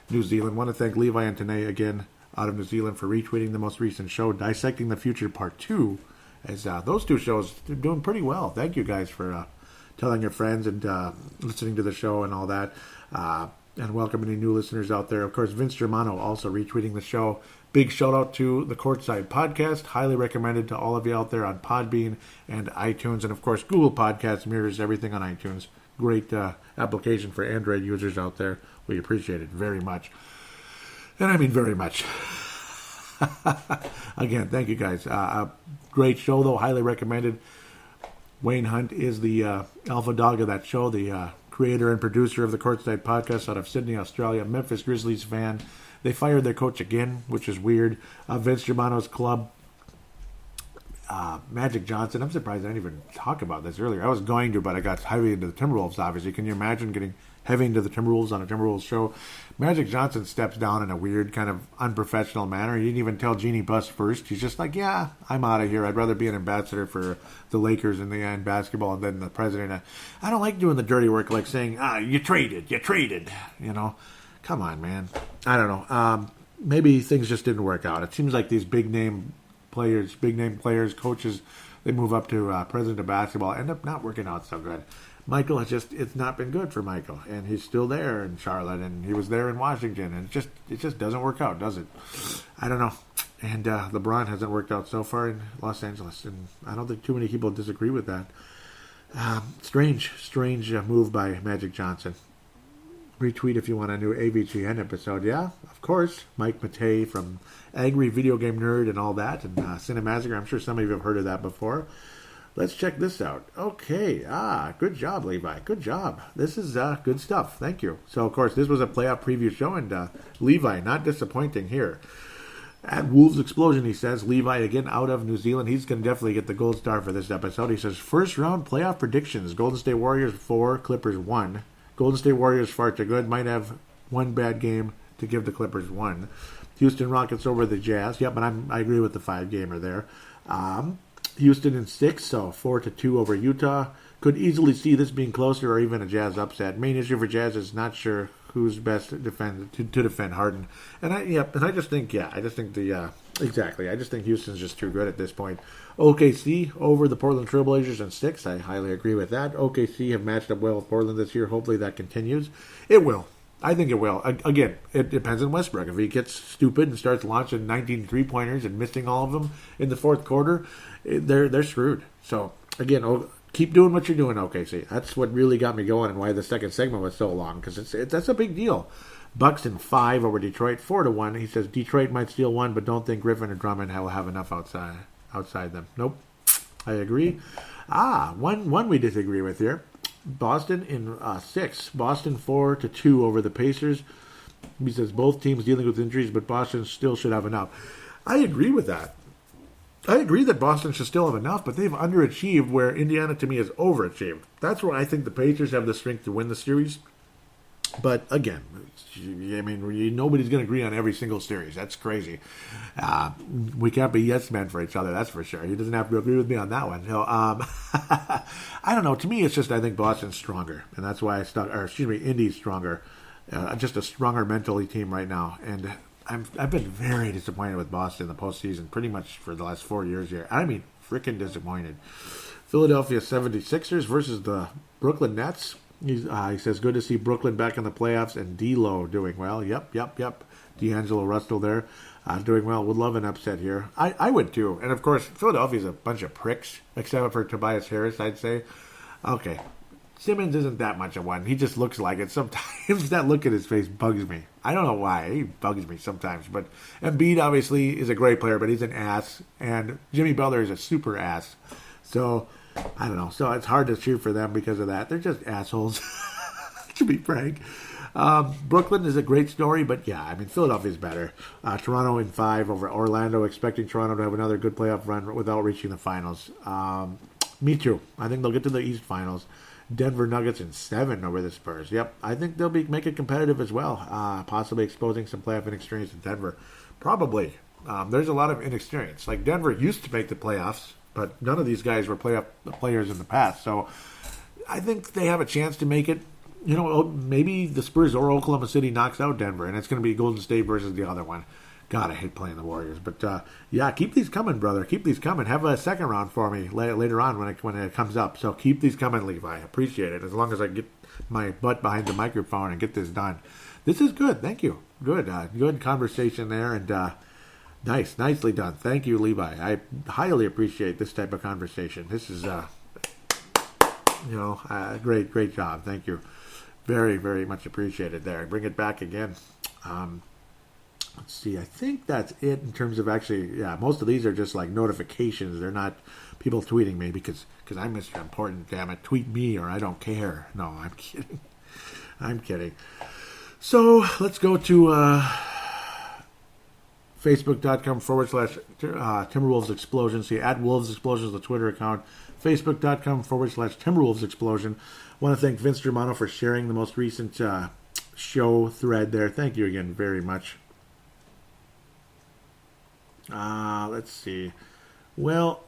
[SPEAKER 1] New Zealand. Want to thank Levi and Tanae again out of New Zealand for retweeting the most recent show, Dissecting the Future Part 2. As those 2 shows, they're doing pretty well. Thank you guys for telling your friends and listening to the show and all that. And welcoming any new listeners out there. Of course, Vince Germano also retweeting the show. Big shout out to the Courtside Podcast. Highly recommended to all of you out there on Podbean and iTunes. And of course, Google Podcasts mirrors everything on iTunes. Great application for Android users out there. We appreciate it very much. And I mean very much. Again, thank you guys. Great show, though. Highly recommended. Wayne Hunt is the alpha dog of that show, the creator and producer of the Courtside Podcast out of Sydney, Australia. Memphis Grizzlies fan. They fired their coach again, which is weird. Vince Germano's club, Magic Johnson. I'm surprised I didn't even talk about this earlier. I was going to, but I got heavy into the Timberwolves, obviously. Can you imagine getting heavy into the Timberwolves on a Timberwolves show? Magic Johnson steps down in a weird kind of unprofessional manner. He didn't even tell Jeannie Buss first. He's just like, yeah, I'm out of here. I'd rather be an ambassador for the Lakers in the end basketball than the president. I don't like doing the dirty work, like saying, you traded. You know, come on, man. I don't know. Maybe things just didn't work out. It seems like these big name players, big name players, coaches, they move up to president of basketball, end up not working out so good. Michael it's not been good for Michael, and he's still there in Charlotte, and he was there in Washington, and it just doesn't work out, does it? I don't know. And LeBron hasn't worked out so far in Los Angeles, and I don't think too many people disagree with that. Strange move by Magic Johnson. Retweet if you want a new AVGN episode. Yeah, of course. Mike Matei from Angry Video Game Nerd and all that, and Cinemassacre. I'm sure some of you have heard of that before. Let's check this out. Okay. Good job, Levi. Good job. This is good stuff. Thank you. So, of course, this was a playoff preview show, and Levi, not disappointing here. At Wolves Explosion, he says, Levi again out of New Zealand. He's going to definitely get the gold star for this episode. He says, first round playoff predictions. Golden State Warriors 4, Clippers 1. Golden State Warriors far too good. Might have one bad game to give the Clippers 1. Houston Rockets over the Jazz. Yep, but I agree with the 5-gamer there. Houston in 6, so 4-2 over Utah. Could easily see this being closer or even a Jazz upset. Main issue for Jazz is not sure who's best to defend Harden. And I just think Houston's just too good at this point. OKC over the Portland Trailblazers in 6. I highly agree with that. OKC have matched up well with Portland this year. Hopefully that continues. It will. I think it will. Again, it depends on Westbrook. If he gets stupid and starts launching 19 3-pointers and missing all of them in the fourth quarter, they're screwed. So, again, keep doing what you're doing, OKC. That's what really got me going and why the second segment was so long, because that's a big deal. Bucks in 5 over Detroit, 4-1. He says Detroit might steal 1, but don't think Griffin or Drummond will have enough outside them. Nope. I agree. One we disagree with here. Boston in 6. Boston 4-2 over the Pacers. He says both teams dealing with injuries, but Boston still should have enough. I agree with that. I agree that Boston should still have enough, but they've underachieved where Indiana, to me, has overachieved. That's where I think the Pacers have the strength to win the series. But, again, nobody's going to agree on every single series. That's crazy. We can't be yes men for each other, that's for sure. He doesn't have to agree with me on that one. No, I don't know. To me, it's just I think Boston's stronger, and that's why Indy's stronger. Just a stronger mentally team right now. And I've been very disappointed with Boston in the postseason pretty much for the last 4 years here. I mean, freaking disappointed. Philadelphia 76ers versus the Brooklyn Nets. He says, good to see Brooklyn back in the playoffs and D'Lo doing well. Yep. D'Angelo Russell there doing well. Would love an upset here. I would too. And, of course, Philadelphia's a bunch of pricks, except for Tobias Harris, I'd say. Okay. Simmons isn't that much of one. He just looks like it. Sometimes that look at his face bugs me. I don't know why. He bugs me sometimes. But Embiid, obviously, is a great player, but he's an ass. And Jimmy Butler is a super ass. So, I don't know. So it's hard to cheer for them because of that. They're just assholes, to be frank. Brooklyn is a great story, but yeah, I mean, Philadelphia's better. Toronto in 5 over Orlando, expecting Toronto to have another good playoff run without reaching the finals. Me too. I think they'll get to the East Finals. Denver Nuggets in 7 over the Spurs. Yep, I think they'll make it competitive as well, possibly exposing some playoff inexperience in Denver. Probably. There's a lot of inexperience. Like, Denver used to make the playoffs, but none of these guys were playoff players in the past. So I think they have a chance to make it. You know, maybe the Spurs or Oklahoma City knocks out Denver, and it's going to be Golden State versus the other one. God, I hate playing the Warriors. But, yeah, keep these coming, brother. Keep these coming. Have a second round for me later on when it comes up. So keep these coming, Levi. I appreciate it. As long as I get my butt behind the microphone and get this done. This is good. Thank you. Good. Good conversation there. And nicely done. Thank you, Levi. I highly appreciate this type of conversation. This is, great job. Thank you. Very, very much appreciated there. Bring it back again. Let's see. I think that's it in terms of actually, yeah, most of these are just like notifications. They're not people tweeting me because I'm Mr. Important, damn it. Tweet me or I don't care. No, I'm kidding. I'm kidding. So let's go to Facebook.com/Timberwolves Explosion. See, at Wolves Explosion is the Twitter account. Facebook.com/Timberwolves Explosion. Want to thank Vince Germano for sharing the most recent show thread there. Thank you again very much. Let's see. Well,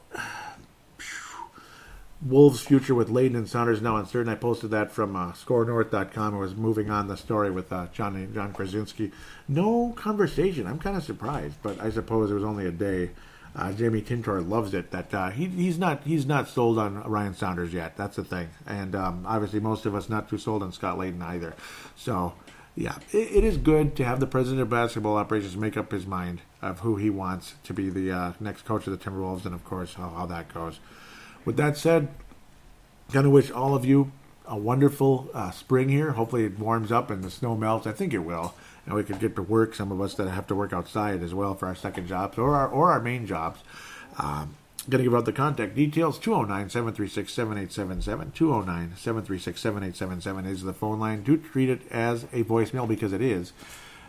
[SPEAKER 1] Wolves' future with Layden and Saunders now uncertain. I posted that from ScoreNorth.com. I was moving on the story with John Krasinski. No conversation. I'm kind of surprised, but I suppose it was only a day. Jamie Tintor loves it. That he's not sold on Ryan Saunders yet. That's the thing, and obviously most of us not too sold on Scott Layton either. So yeah, it is good to have the president of basketball operations make up his mind of who he wants to be the next coach of the Timberwolves, and of course how that goes. With that said, gonna wish all of you a wonderful spring here. Hopefully it warms up and the snow melts. I think it will. And we can get to work, some of us that have to work outside as well for our second jobs or our main jobs. Going to give out the contact details. 209-736-7877. 209-736-7877 is the phone line. Do treat it as a voicemail because it is.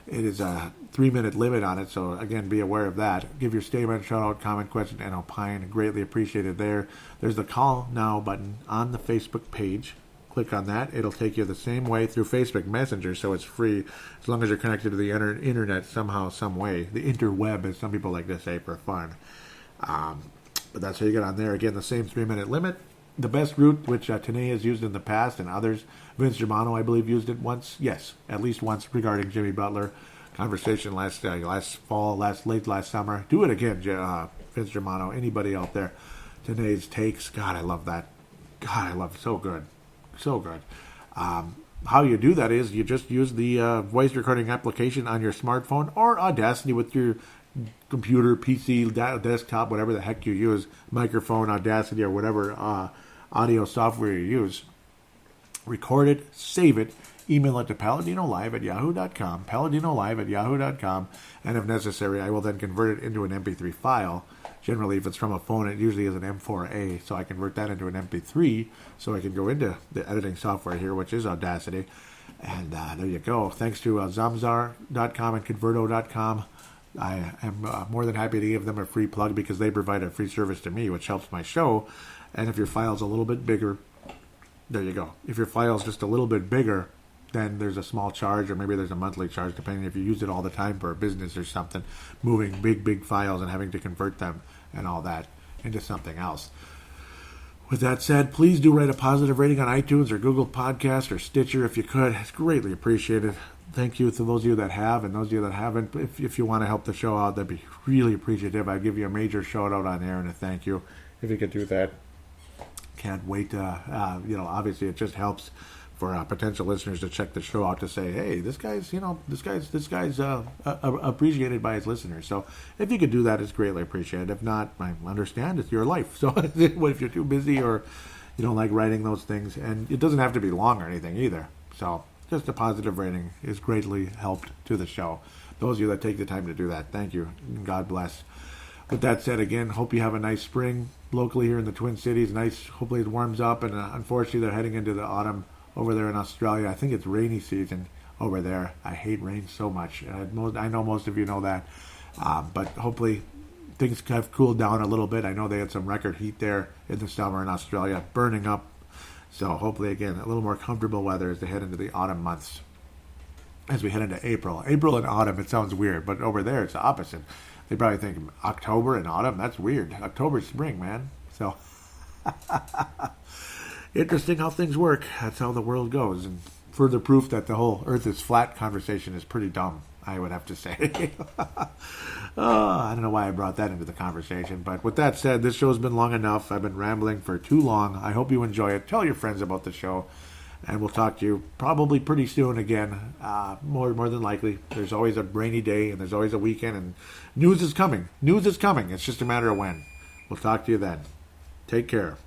[SPEAKER 1] It is a 3-minute limit on it, so again, be aware of that. Give your statement, shout out, comment, question, and opine. Greatly appreciated there. There's the Call Now button on the Facebook page. Click on that. It'll take you the same way through Facebook Messenger, so it's free as long as you're connected to the internet somehow, some way. The interweb, as some people like to say for fun. But that's how you get on there. Again, the same 3-minute limit. The best route, which Tanay has used in the past and others, Vince Germano, I believe, used it once. Yes, at least once regarding Jimmy Butler. Conversation last fall, late last summer. Do it again, Vince Germano. Anybody out there? Tanay's takes. God, I love that. God, I love it. So good. So good. How you do that is you just use the voice recording application on your smartphone or Audacity with your computer, PC, desktop, whatever the heck you use, microphone, Audacity, or whatever audio software you use. Record it, save it, email it to paladinolive@yahoo.com, paladinolive@yahoo.com, and if necessary, I will then convert it into an MP3 file. Generally, if it's from a phone, it usually is an M4A, so I convert that into an MP3, so I can go into the editing software here, which is Audacity, and there you go. Thanks to Zamzar.com and Converto.com, I am more than happy to give them a free plug because they provide a free service to me, which helps my show, and if your file's a little bit bigger, there you go. If your file's just a little bit bigger, then there's a small charge, or maybe there's a monthly charge, depending if you use it all the time for a business or something, moving big files and having to convert them and all that into something else. With that said, please do write a positive rating on iTunes or Google Podcast or Stitcher if you could. It's greatly appreciated. Thank you to those of you that have, and those of you that haven't. If you want to help the show out, that'd be really appreciative. I'd give you a major shout out on air and a thank you if you could do that. Can't wait to, obviously it just helps for potential listeners to check the show out to say, hey, this guy's appreciated by his listeners. So if you could do that, it's greatly appreciated. If not, I understand it's your life. So if you're too busy or you don't like writing those things, and it doesn't have to be long or anything either. So just a positive rating is greatly helped to the show. Those of you that take the time to do that, thank you. God bless. With that said, again, hope you have a nice spring locally here in the Twin Cities. Nice. Hopefully it warms up, and unfortunately they're heading into the autumn over there in Australia. I think it's rainy season over there. I hate rain so much. I know most of you know that. But hopefully things have cooled down a little bit. I know they had some record heat there in the summer in Australia, burning up. So hopefully, again, a little more comfortable weather as they head into the autumn months. As we head into April. April and autumn, it sounds weird, but over there it's the opposite. They probably think October and autumn, that's weird. October's spring, man. So interesting how things work. That's how the world goes. And further proof that the whole earth is flat conversation is pretty dumb, I would have to say. I don't know why I brought that into the conversation. But with that said, this show's been long enough. I've been rambling for too long. I hope you enjoy it. Tell your friends about the show. And we'll talk to you probably pretty soon again. More than likely. There's always a rainy day and there's always a weekend. And news is coming. News is coming. It's just a matter of when. We'll talk to you then. Take care.